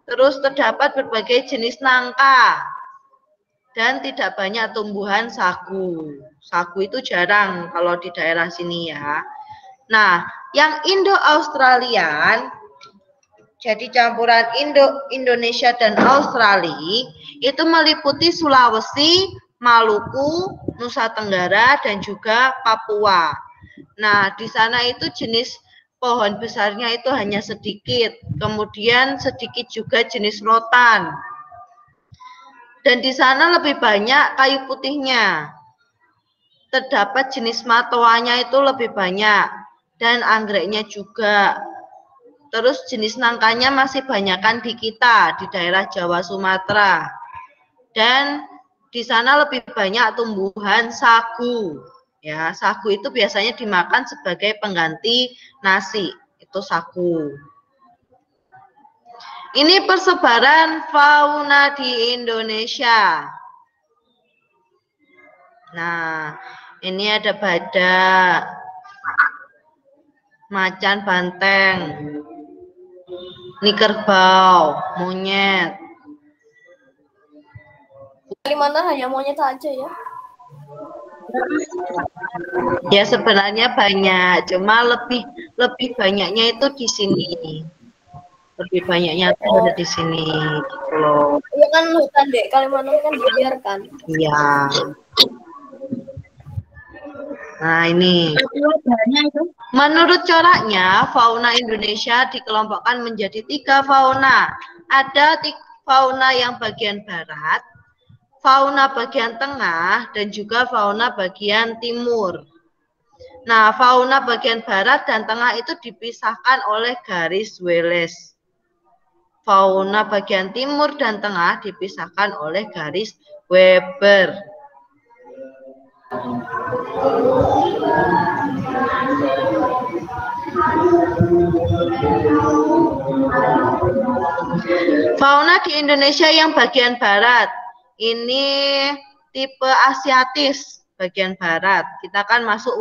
terus terdapat berbagai jenis nangka dan tidak banyak tumbuhan sagu. Sagu itu jarang kalau di daerah sini ya. Nah, yang Indo-Australian, jadi campuran Indonesia dan Australia, itu meliputi Sulawesi, Maluku, Nusa Tenggara, dan juga Papua. Nah, di sana itu jenis pohon besarnya itu hanya sedikit. Kemudian sedikit juga jenis rotan. Dan di sana lebih banyak kayu putihnya. Terdapat jenis matoanya itu lebih banyak. Dan anggreknya juga. Terus jenis nangkanya masih banyakkan di kita, di daerah Jawa Sumatera. Dan di sana lebih banyak tumbuhan sagu. Ya, sagu itu biasanya dimakan sebagai pengganti nasi. Itu sagu. Ini persebaran fauna di Indonesia. Nah, ini ada badak, macan banteng. Ini kerbau, monyet. Kalimantan hanya monyet aja ya? Ya sebenarnya banyak, cuma lebih banyaknya itu di sini. Lebih banyaknya itu ada di sini, gitu loh. Iya kan hutan dek, Kalimantan kan dibiarkan. Iya. Nah ini. Menurut coraknya, fauna Indonesia dikelompokkan menjadi 3 fauna. Ada fauna yang bagian barat, fauna bagian tengah, dan juga fauna bagian timur. Nah, fauna bagian barat dan tengah itu dipisahkan oleh garis Wallace. Fauna bagian timur dan tengah dipisahkan oleh garis Weber. Fauna di Indonesia yang bagian barat ini tipe asiatis bagian barat. Kita kan masuk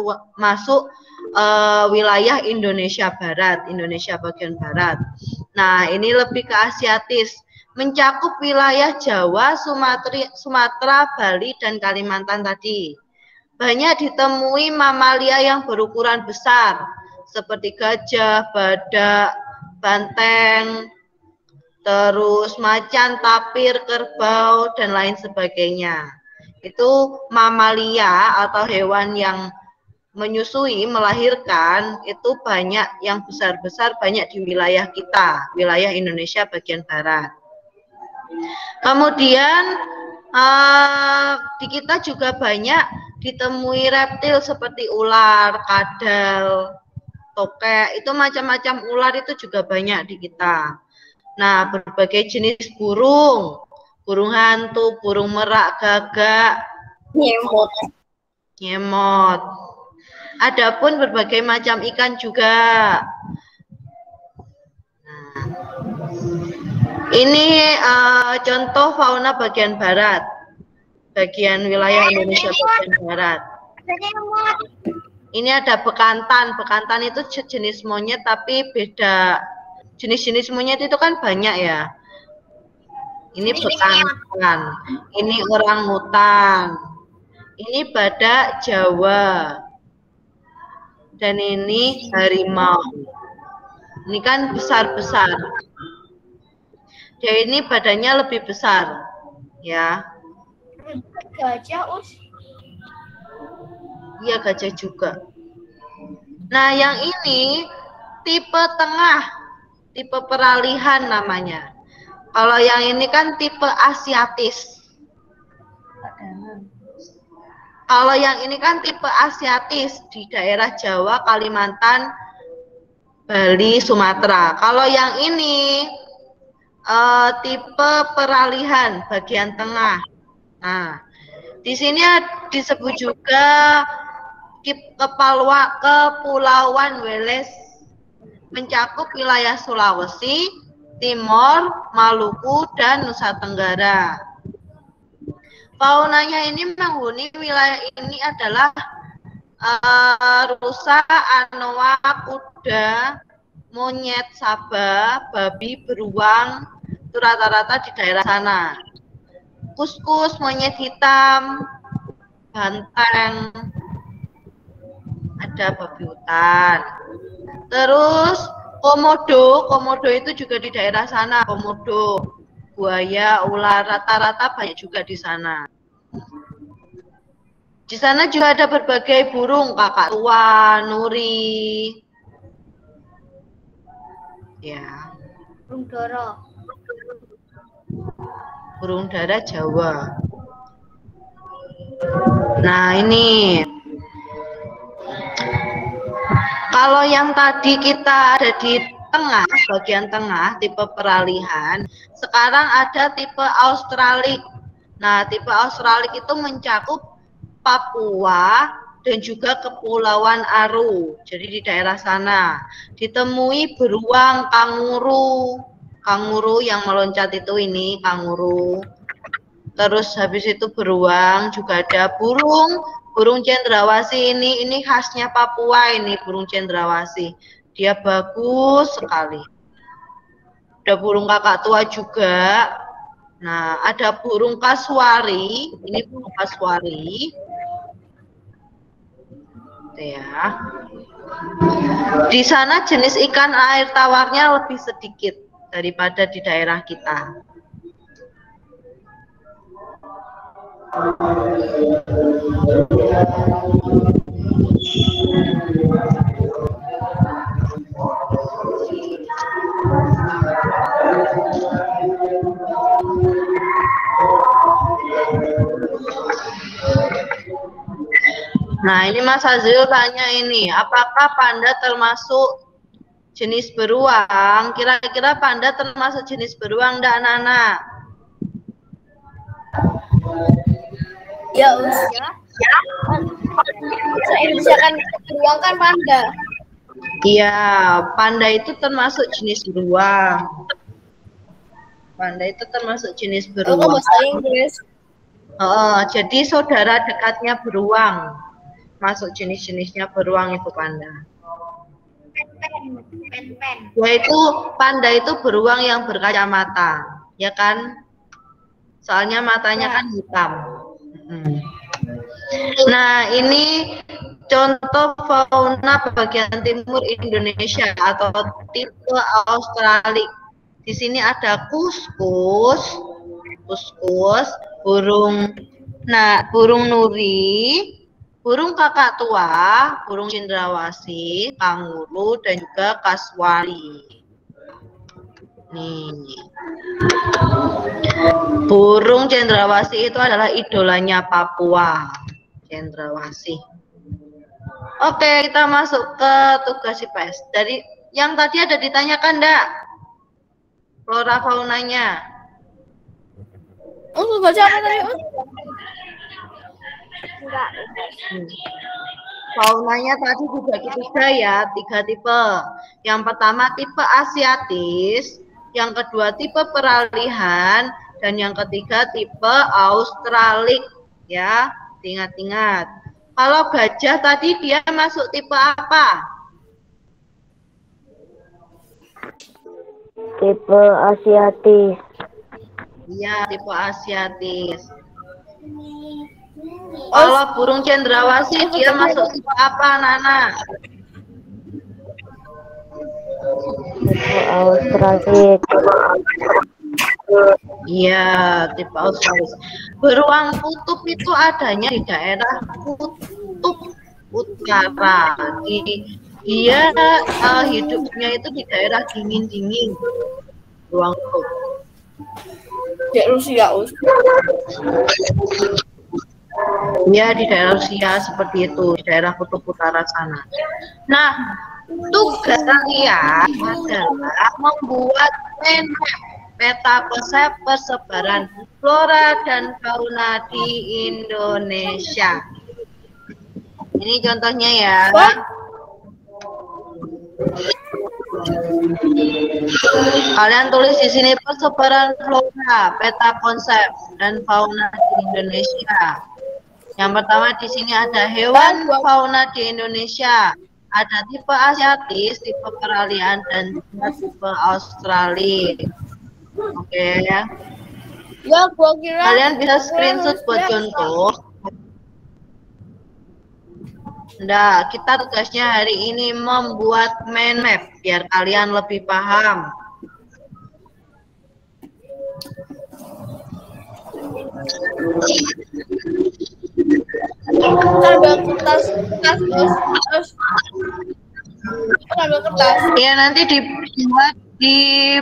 wilayah Indonesia Barat, Indonesia bagian barat. Nah, ini lebih ke asiatis, mencakup wilayah Jawa, Sumatera, Bali, dan Kalimantan tadi. Banyak ditemui mamalia yang berukuran besar, seperti gajah, badak, banteng, terus macan, tapir, kerbau, dan lain sebagainya. Itu mamalia atau hewan yang menyusui, melahirkan, itu banyak yang besar-besar, banyak di wilayah kita, wilayah Indonesia bagian barat. Kemudian di kita juga banyak ditemui reptil seperti ular, kadal, tokek, itu macam-macam ular itu juga banyak di kita. Nah, berbagai jenis burung, burung hantu, burung merak, gagak, nyemot. Adapun berbagai macam ikan juga. Nah, ini contoh fauna bagian barat, bagian wilayah Indonesia bagian barat. Ini ada bekantan. Bekantan itu jenis monyet tapi beda. Jenis-jenis monyet itu kan banyak ya. Ini bekantan. Ini orangutan. Ini badak Jawa. Dan ini harimau. Ini kan besar-besar. Dia ini badannya lebih besar. Ya. Gajah, Us. Iya, gajah juga. Nah, yang ini tipe tengah, tipe peralihan namanya. Kalau yang ini kan tipe asiatis. Kalau yang ini kan tipe asiatis di daerah Jawa, Kalimantan, Bali, Sumatera. Kalau yang ini tipe peralihan bagian tengah. Nah, di sini disebut juga Kepulauan Wallace, mencakup wilayah Sulawesi, Timor, Maluku, dan Nusa Tenggara. Faunanya ini menghuni wilayah ini adalah rusa, anoa, kuda, monyet, sabah, babi, beruang, itu rata-rata di daerah sana. Kuskus, monyet hitam, banteng, ada babi hutan. Terus komodo itu juga di daerah sana, komodo, buaya, ular, rata-rata banyak juga di sana. Di sana juga ada berbagai burung, kakak tua, nuri, Ya. Burung dara. Burung dara Jawa. Nah, ini. Kalau yang tadi kita ada di tengah, bagian tengah, tipe peralihan, sekarang ada tipe Australik. Nah, tipe Australik itu mencakup Papua dan juga Kepulauan Aru. Jadi di daerah sana ditemui beruang kanguru. Kanguru yang meloncat itu ini kanguru. Terus habis itu beruang, juga ada burung cendrawasih ini khasnya Papua ini burung cendrawasih. Dia bagus sekali. Ada burung kakak tua juga. Nah, ada burung kasuari. Ini burung kasuari. Ya. Di sana jenis ikan air tawarnya lebih sedikit daripada di daerah kita. Nah, ini Mas Azril tanya ini, apakah panda termasuk jenis beruang? Kira-kira panda termasuk jenis beruang enggak, anak-anak? Ya, Indonesia kan beruang kan panda. Iya, panda itu termasuk jenis beruang. Panda itu termasuk jenis beruang. Oh, bahasa Inggris. Jadi saudara dekatnya beruang. Masuk jenis-jenisnya beruang itu panda. Yaitu panda itu beruang yang berkacamata, ya kan? Soalnya matanya kan hitam. Nah, ini contoh fauna bagian timur Indonesia atau tipe Australik. Di sini ada kuskus, burung nuri, burung kakak tua, burung cendrawasih, kanguru, dan juga kasuari. Nih, burung cendrawasih itu adalah idolanya Papua, cendrawasih. Oke, kita masuk ke tugas IPS. Dari yang tadi ada ditanyakan enggak? Flora faunanya. Baca apa tadi? Enggak. Faunanya tadi dibagi 3 ya, 3 tipe. Yang pertama tipe asiatis, yang kedua tipe peralihan, dan yang ketiga tipe australik ya. Ingat-ingat. Kalau gajah tadi dia masuk tipe apa? Tipe asiatis. Iya, tipe asiatis. Kalau burung cendrawasih dia masuk tipe apa, Nana? Tipe australik. Iya, tipe australis. Beruang kutub itu adanya di daerah kutub utara. Dia hidupnya itu di daerah dingin-dingin. Beruang kutub. Di Rusia, Ya, di daerah Rusia seperti itu, di daerah kutub utara sana. Nah, tugas kalian adalah membuat peta konsep persebaran flora dan fauna di Indonesia. Ini contohnya ya. Kalian tulis di sini persebaran flora, peta konsep dan fauna di Indonesia. Yang pertama di sini ada hewan fauna di Indonesia. Ada tipe asiatis, tipe peralihan, dan tipe australis. Oke. Ya, gua kira Kalian bisa screenshot buat contoh. Nah, kita tugasnya hari ini membuat mind map biar kalian lebih paham. Ambil kertas. Ya nanti dibuat di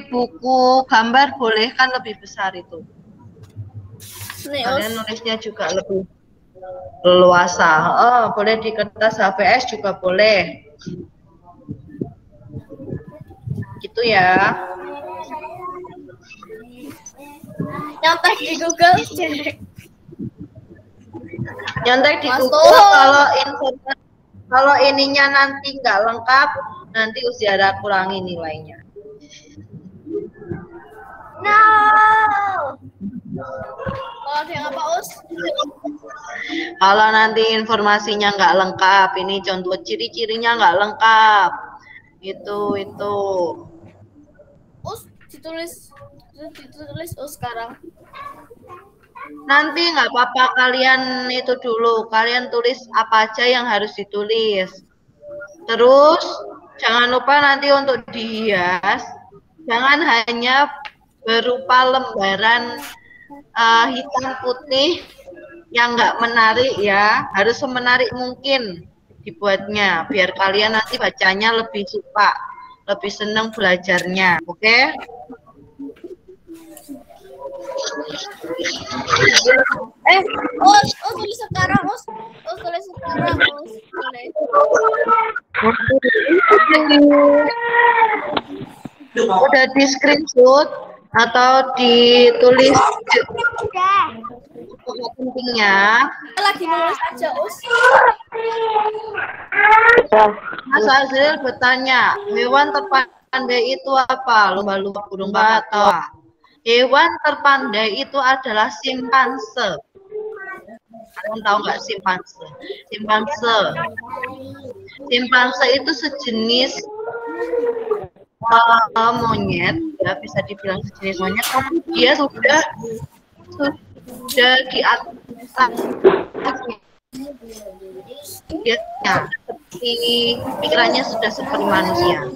buku gambar boleh kan lebih besar itu. Nih, Kalian nulisnya juga lebih leluasa. Oh, boleh di kertas HVS juga boleh. Gitu ya. Nyontek di Google, cek. Nyontek di Google kalau ininya nanti nggak lengkap, nanti usia kurangi nilainya. No. Kalau ada yang apa, Us? Kalau nanti informasinya nggak lengkap, ini contoh ciri-cirinya nggak lengkap. Itu. Us, ditulis Us sekarang. Nanti nggak apa-apa kalian itu dulu, kalian tulis apa aja yang harus ditulis. Terus jangan lupa nanti untuk dihias, jangan hanya berupa lembaran hitam putih yang nggak menarik ya, harus semenarik mungkin dibuatnya, biar kalian nanti bacanya lebih suka, lebih senang belajarnya, oke? Us tulis sekarang, Us tulis sekarang, Us tulis. Udah di screenshot atau ditulis pentingnya. Lagi nulis aja, Us. Mas Azril bertanya, hewan terpandai itu apa? Lumba-lumba, burung atau apa? Hewan terpandai itu adalah simpanse. Kalian tahu nggak simpanse? Simpanse itu sejenis monyet, ya bisa dibilang sejenis monyet, tapi dia sudah di atas pikirannya sudah seperti manusia.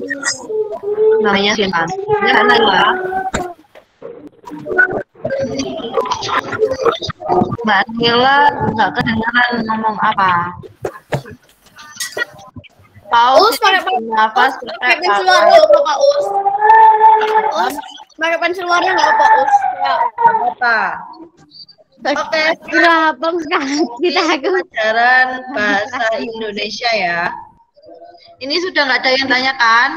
Namanya simpanse. Ya, Mbak Nila nggak kedengaran ngomong apa. Paus pakai pensil warna nggak apa, Us? Us pakai pensil warna nggak apa, Us? Ya. Apa? Oke, Abang kita pelajaran bahasa Indonesia ya. Ini sudah nggak ada yang tanya kan?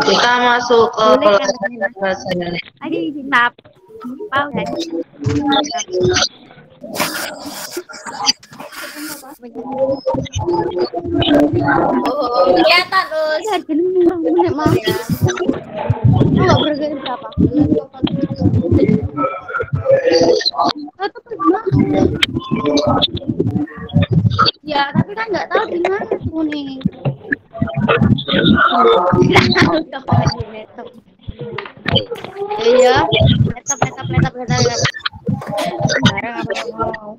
Kita masuk ke pelajaran bahasa Indonesia. maaf. Oh, kelihatan, Us. Maaf. Nggak bergerak berapa? Ya, tapi kan nggak tahu di mana tuh nih. Iya, letap. Barang apa yang mau?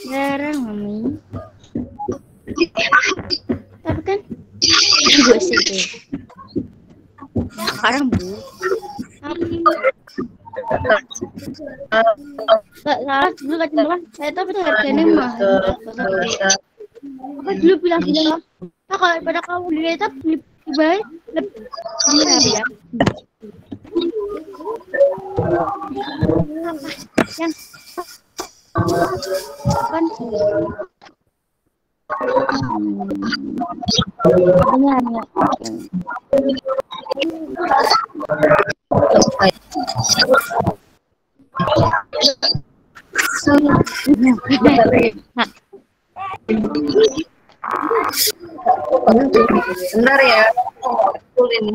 Barang mami. Tapi kan gue sih. Sekarang bu. Salah dulu kacang doang. Saya tahu itu harganya mah. Apa dulu bilang sih loh. Nah kalau daripada kamu beli letap lebih baik lebih ya. Yang kan Bentar ya. Ini.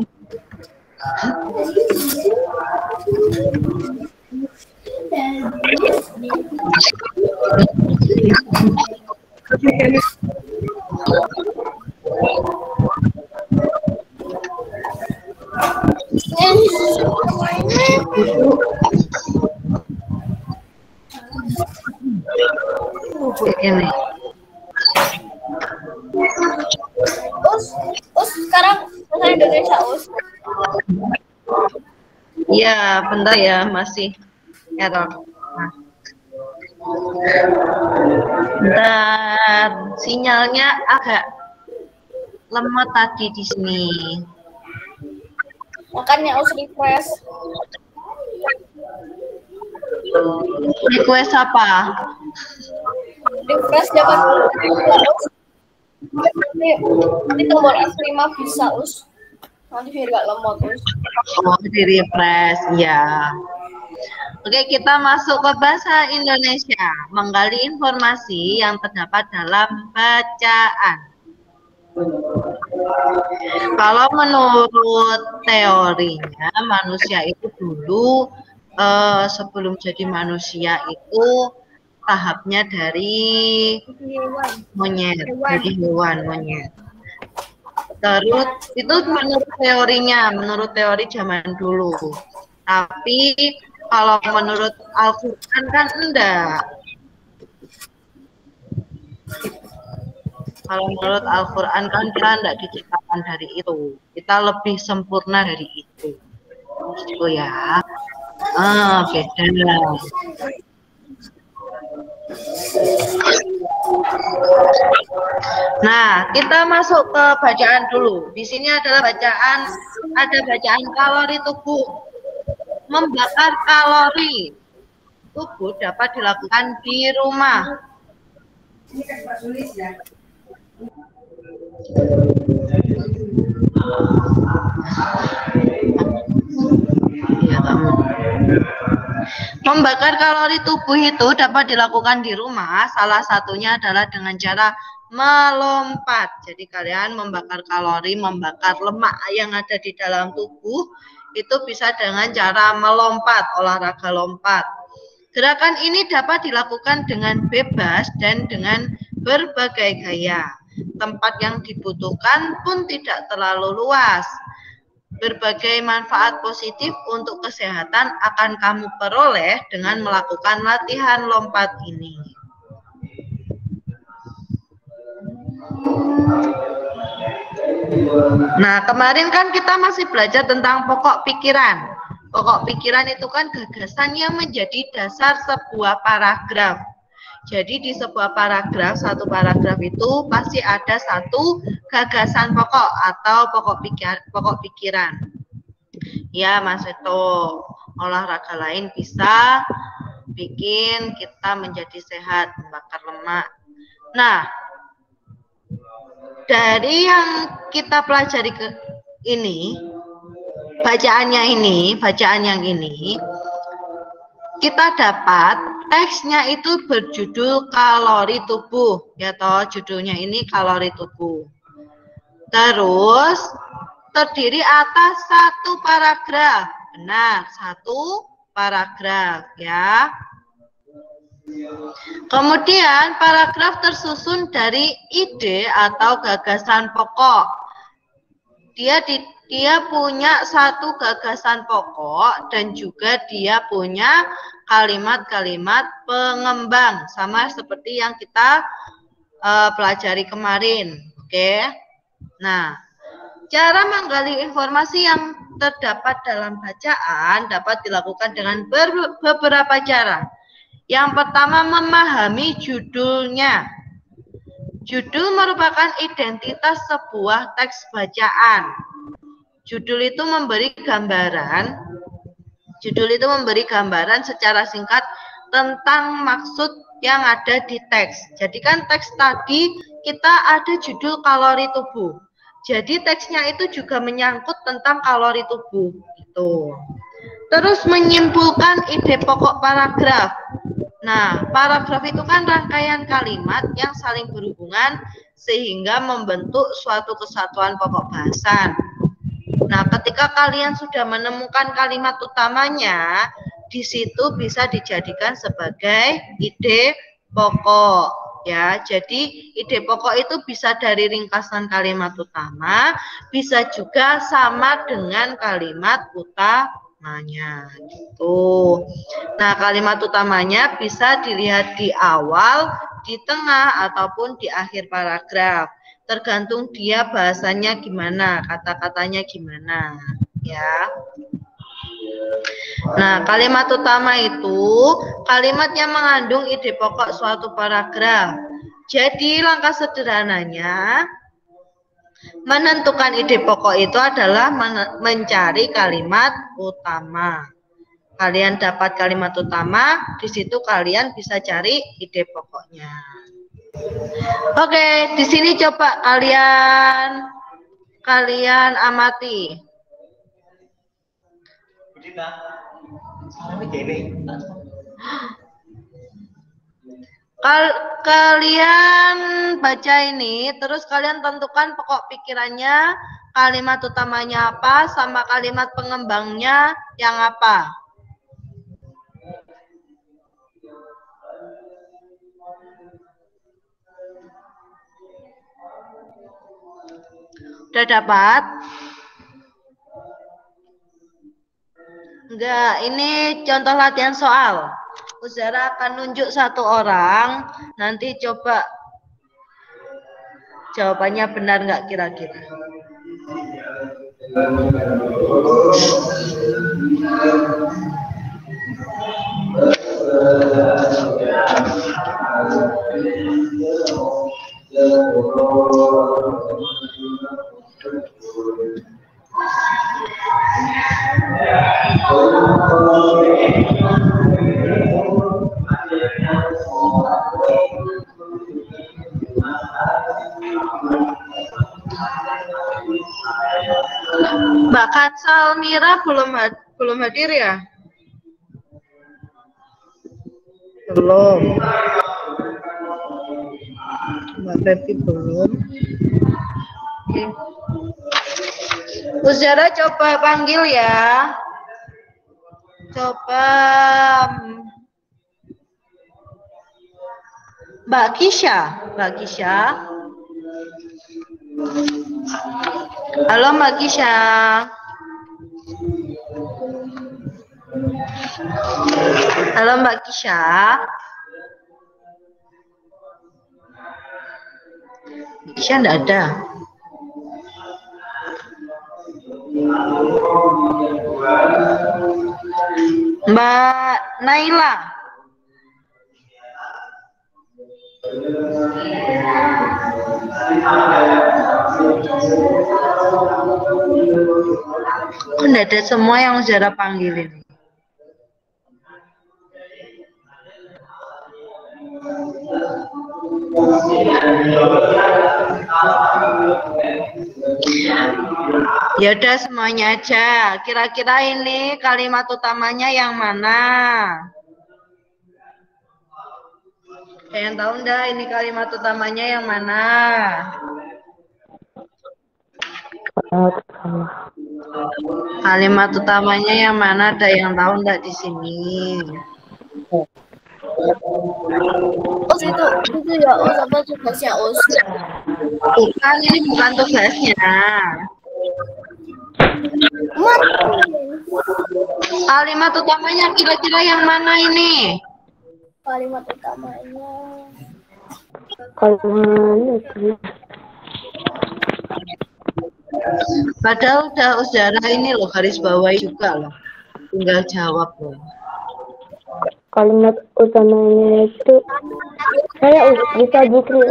Ini. Indonesia, Us. Iya, bentar ya, masih error. Nah. Bentar, sinyalnya agak lemot tadi di sini. Makanya Us refresh. Request apa? Refresh dapat ini tombol F5 bisa, Us. Nanti biar gak lemot, Us. Oh, di refresh, ya. Oke, kita masuk ke bahasa Indonesia. Menggali informasi yang terdapat dalam bacaan. Kalau menurut teorinya, manusia itu dulu sebelum jadi manusia itu tahapnya dari monyet, dari hewan monyet. Terus itu menurut teorinya, menurut teori zaman dulu. Tapi kalau menurut Al-Quran kan enggak. Kalau menurut Al-Quran kan kita enggak diciptakan dari itu. Kita lebih sempurna dari itu. Gitu ya. Beda. Nah, kita masuk ke bacaan dulu. Di sini adalah bacaan, ada bacaan kalori tubuh. Membakar kalori tubuh dapat dilakukan di rumah. Ini kan Pak Sulis ya. Membakar kalori tubuh itu dapat dilakukan di rumah. Salah satunya adalah dengan cara melompat. Jadi kalian membakar kalori, membakar lemak yang ada di dalam tubuh itu bisa dengan cara melompat, olahraga lompat. Gerakan ini dapat dilakukan dengan bebas dan dengan berbagai gaya. Tempat yang dibutuhkan pun tidak terlalu luas. Berbagai manfaat positif untuk kesehatan akan kamu peroleh dengan melakukan latihan lompat ini. Nah, kemarin kan kita masih belajar tentang pokok pikiran. Pokok pikiran itu kan gagasan yang menjadi dasar sebuah paragraf. Jadi di sebuah paragraf, satu paragraf itu pasti ada satu gagasan pokok atau pokok pikiran. Ya, Mas Eto, olahraga lain bisa bikin kita menjadi sehat, membakar lemak. Nah, dari yang kita pelajari ini, bacaan yang ini, kita dapat teksnya itu berjudul kalori tubuh, ya toh, judulnya ini kalori tubuh. Terus terdiri atas satu paragraf, benar, satu paragraf, ya. Kemudian paragraf tersusun dari ide atau gagasan pokok. Dia punya satu gagasan pokok dan juga dia punya kalimat-kalimat pengembang, sama seperti yang kita pelajari kemarin. Oke. Nah, cara menggali informasi yang terdapat dalam bacaan dapat dilakukan dengan beberapa cara. Yang pertama, memahami judulnya. Judul merupakan identitas sebuah teks bacaan. Judul itu memberi gambaran secara singkat tentang maksud yang ada di teks. Jadi kan teks tadi kita ada judul kalori tubuh. Jadi teksnya itu juga menyangkut tentang kalori tubuh. Gitu. Terus menyimpulkan ide pokok paragraf. Nah, paragraf itu kan rangkaian kalimat yang saling berhubungan sehingga membentuk suatu kesatuan pokok bahasan. Nah, ketika kalian sudah menemukan kalimat utamanya, di situ bisa dijadikan sebagai ide pokok. Ya, jadi ide pokok itu bisa dari ringkasan kalimat utama, bisa juga sama dengan kalimat utamanya gitu. Nah, kalimat utamanya bisa dilihat di awal, di tengah ataupun di akhir paragraf. Tergantung dia bahasanya gimana, kata-katanya gimana, ya. Nah, kalimat utama itu kalimat yang mengandung ide pokok suatu paragraf. Jadi, langkah sederhananya menentukan ide pokok itu adalah mencari kalimat utama. Kalian dapat kalimat utama, di situ kalian bisa cari ide pokoknya. Oke, di sini coba kalian amati. Kalian baca ini, terus kalian tentukan pokok pikirannya, kalimat utamanya apa, sama kalimat pengembangnya yang apa. Udah dapat? Enggak, ini contoh latihan soal. Uzara akan nunjuk satu orang, nanti coba jawabannya benar nggak kira-kira. Mbak Katsal Mira belum hadir ya? Belum. Mbak Febi belum. Oke. Uzara coba panggil ya. Coba Mbak Kisha. Halo Mbak Kisha. Halo Mbak Kisha. Kisha enggak ada. Mbak Naila. Enggak ada semua yang Zara panggilin. Ya udah semuanya aja. Kira-kira ini kalimat utamanya yang mana? Yang tahu enggak ini kalimat utamanya yang mana? Kalimat utamanya yang mana? Ada yang tahu enggak di sini? Us itu ya Us apa tugasnya Us? Bukan, ini bukan tugasnya. Kalimat utamanya kira-kira yang mana ini? Kalimat utamanya. Padahal udah Uzara ini loh garis bawahi juga loh. Tinggal jawab loh. Kalimat utamanya itu saya bisa Jikri.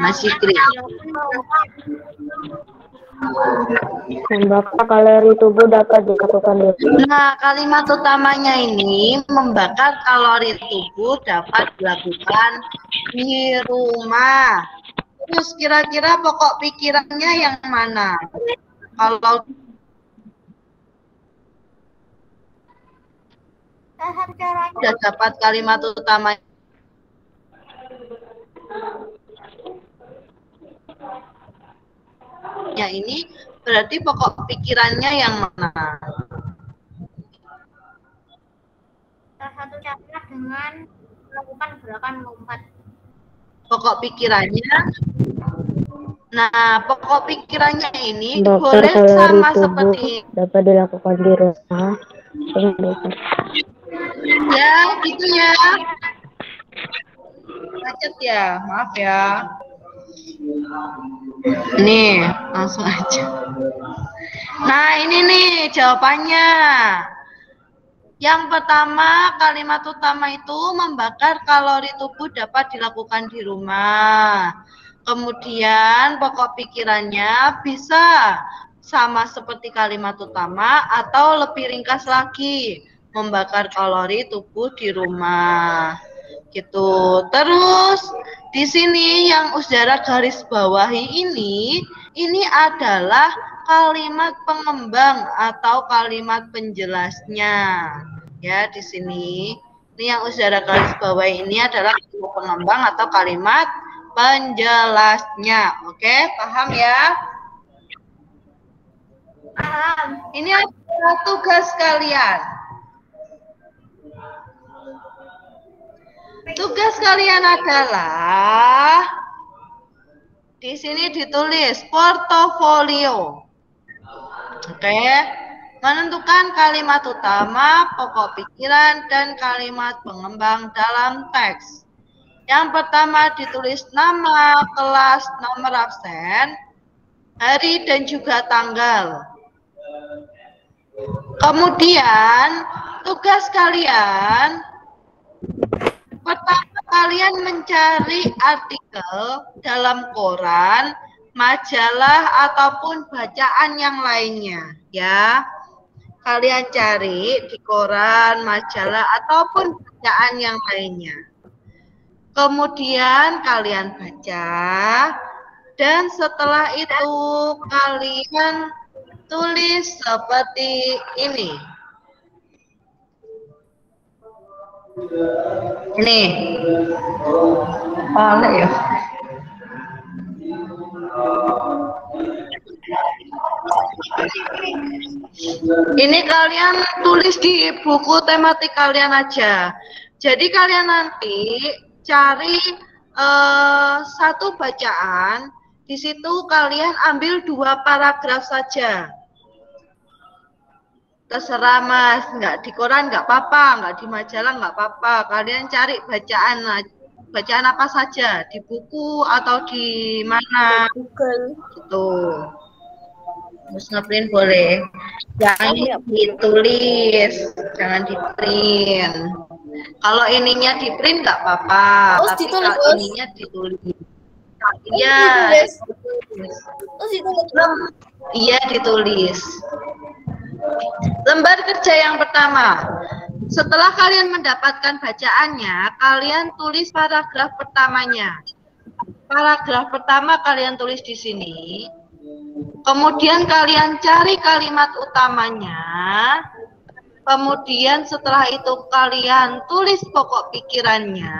Masih Kri. Membakar kalori tubuh dapat dilakukan. Nah, kalimat utamanya ini membakar kalori tubuh dapat dilakukan di rumah. Terus kira-kira pokok pikirannya yang mana? Kalau sudah dapat kalimat utama ya ini berarti pokok pikirannya yang mana? Salah satu cara dengan melakukan gerakan lompat. Pokok pikirannya. Nah, pokok pikirannya ini Bakar boleh kalori sama tubuh seperti dapat dilakukan di rumah. ya, gitu ya. Macet ya, maaf ya. Nih, langsung aja. Nah, ini nih jawabannya. Yang pertama, kalimat utama itu membakar kalori tubuh dapat dilakukan di rumah. Kemudian pokok pikirannya bisa sama seperti kalimat utama atau lebih ringkas lagi, membakar kalori tubuh di rumah. Gitu. Terus di sini yang Usdara garis bawahi ini adalah kalimat pengembang atau kalimat penjelasnya. Ya, di sini ini yang Usdara garis bawahi ini adalah kalimat pengembang atau kalimat penjelasnya. Oke, paham ya? Paham. Ini adalah tugas kalian. Tugas kalian adalah di sini ditulis portofolio. Oke. Menentukan kalimat utama, pokok pikiran, dan kalimat pengembang dalam teks. Yang pertama ditulis nama, kelas, nomor absen, hari, dan juga tanggal. Kemudian tugas kalian, pertama kalian mencari artikel dalam koran, majalah, ataupun bacaan yang lainnya. Ya, kalian cari di koran, majalah, ataupun bacaan yang lainnya. Kemudian kalian baca, dan setelah itu kalian tulis seperti ini. Nih, ya. Ini kalian tulis di buku tematik kalian aja. Jadi kalian nanti cari satu bacaan, di situ kalian ambil 2 paragraf saja. Terserah mas, nggak di koran nggak apa-apa, nggak di majalah nggak apa-apa. Kalian cari bacaan apa saja, di buku atau di mana, Google. gitu. Terus ngeprint boleh, jangan ditulis, jangan di print. Kalau ininya di print nggak apa-apa, tapi kalau ininya ditulis. Iya, iya ditulis. Lembar kerja yang pertama. Setelah kalian mendapatkan bacaannya, kalian tulis paragraf pertamanya. Paragraf pertama kalian tulis di sini. Kemudian kalian cari kalimat utamanya. Kemudian setelah itu kalian tulis pokok pikirannya.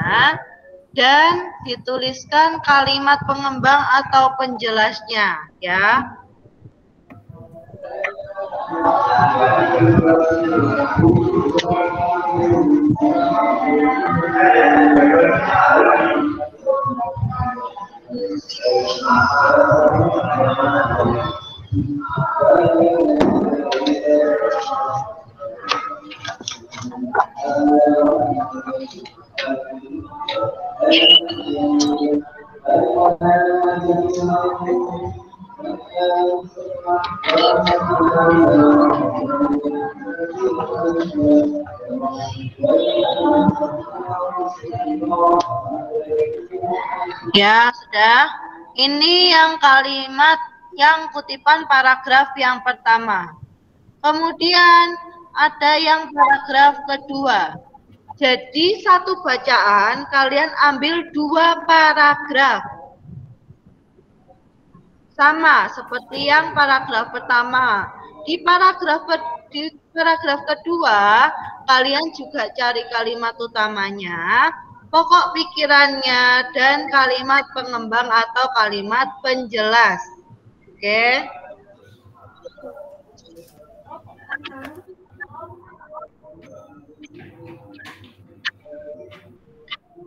Dan dituliskan kalimat pengembang atau penjelasnya, ya. Ya, sudah. Ini yang kalimat yang kutipan paragraf yang pertama. Kemudian ada yang paragraf kedua. Jadi satu bacaan kalian ambil 2 paragraf. Sama seperti yang paragraf pertama. Di paragraf kedua kalian juga cari kalimat utamanya, pokok pikirannya, dan kalimat pengembang atau kalimat penjelas. Oke.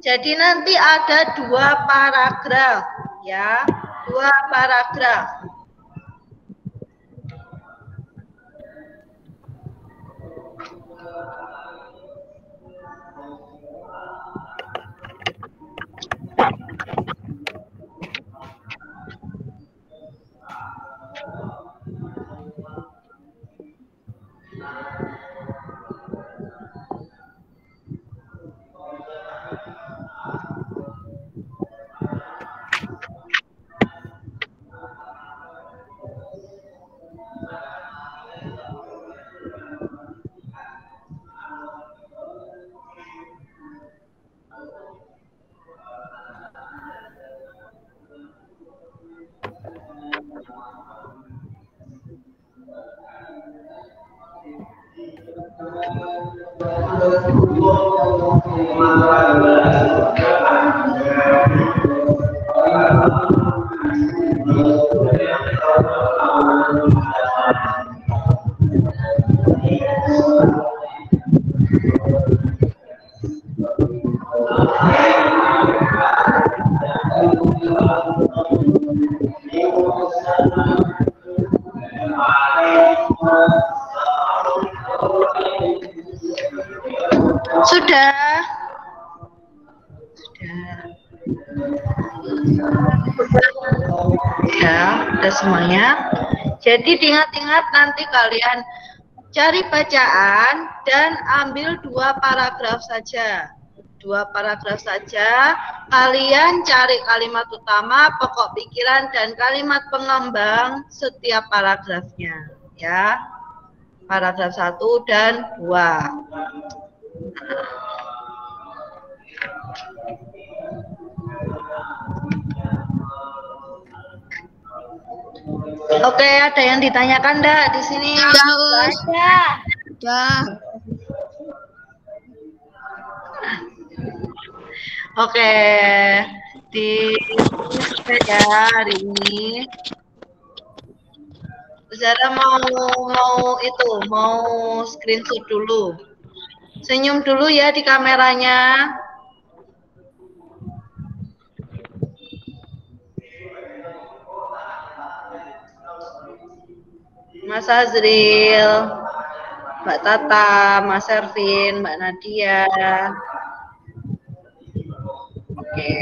Jadi nanti ada 2 paragraf, ya, 2 paragraf. Sudah? Ya, udah semuanya. Jadi diingat-ingat nanti kalian cari bacaan dan ambil 2 paragraf saja. 2 paragraf saja. Kalian cari kalimat utama, pokok pikiran, dan kalimat pengembang setiap paragrafnya. Ya, paragraf 1 dan 2. Oke, ada yang ditanyakan enggak di sini? Dah. Oke, di ya hari ini Zara mau screenshot dulu. Senyum dulu ya di kameranya. Mas Azril, Mbak Tata, Mas Ervin, Mbak Nadia. Oke.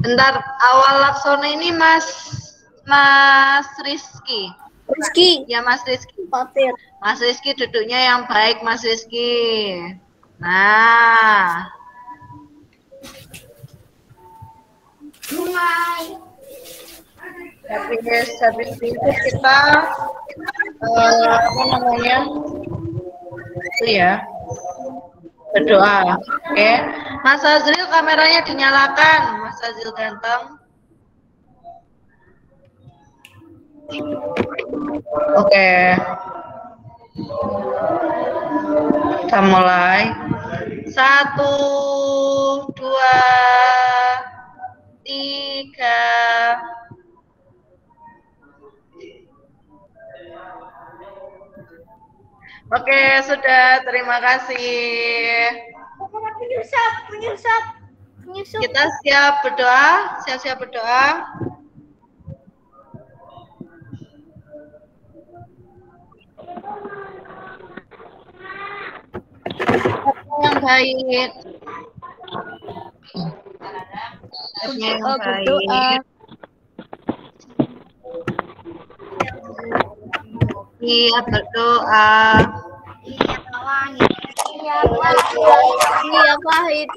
Bentar, awal Laksono ini Mas Rizky. Rizky. Ya Mas Rizky. Patir. Mas Rizky duduknya yang baik Mas Rizky. Nah. Habis itu kita apa namanya? Itu ya. Berdoa. Oke. Mas Azril kameranya dinyalakan. Mas Azril ganteng. Oke. Kita mulai. 1, 2, 3. Oke, sudah. Terima kasih. Penyusup. Kita siap berdoa. Siap-siap berdoa. Yang baik. Yang baik. Iya, berdoa. Iya, pahit.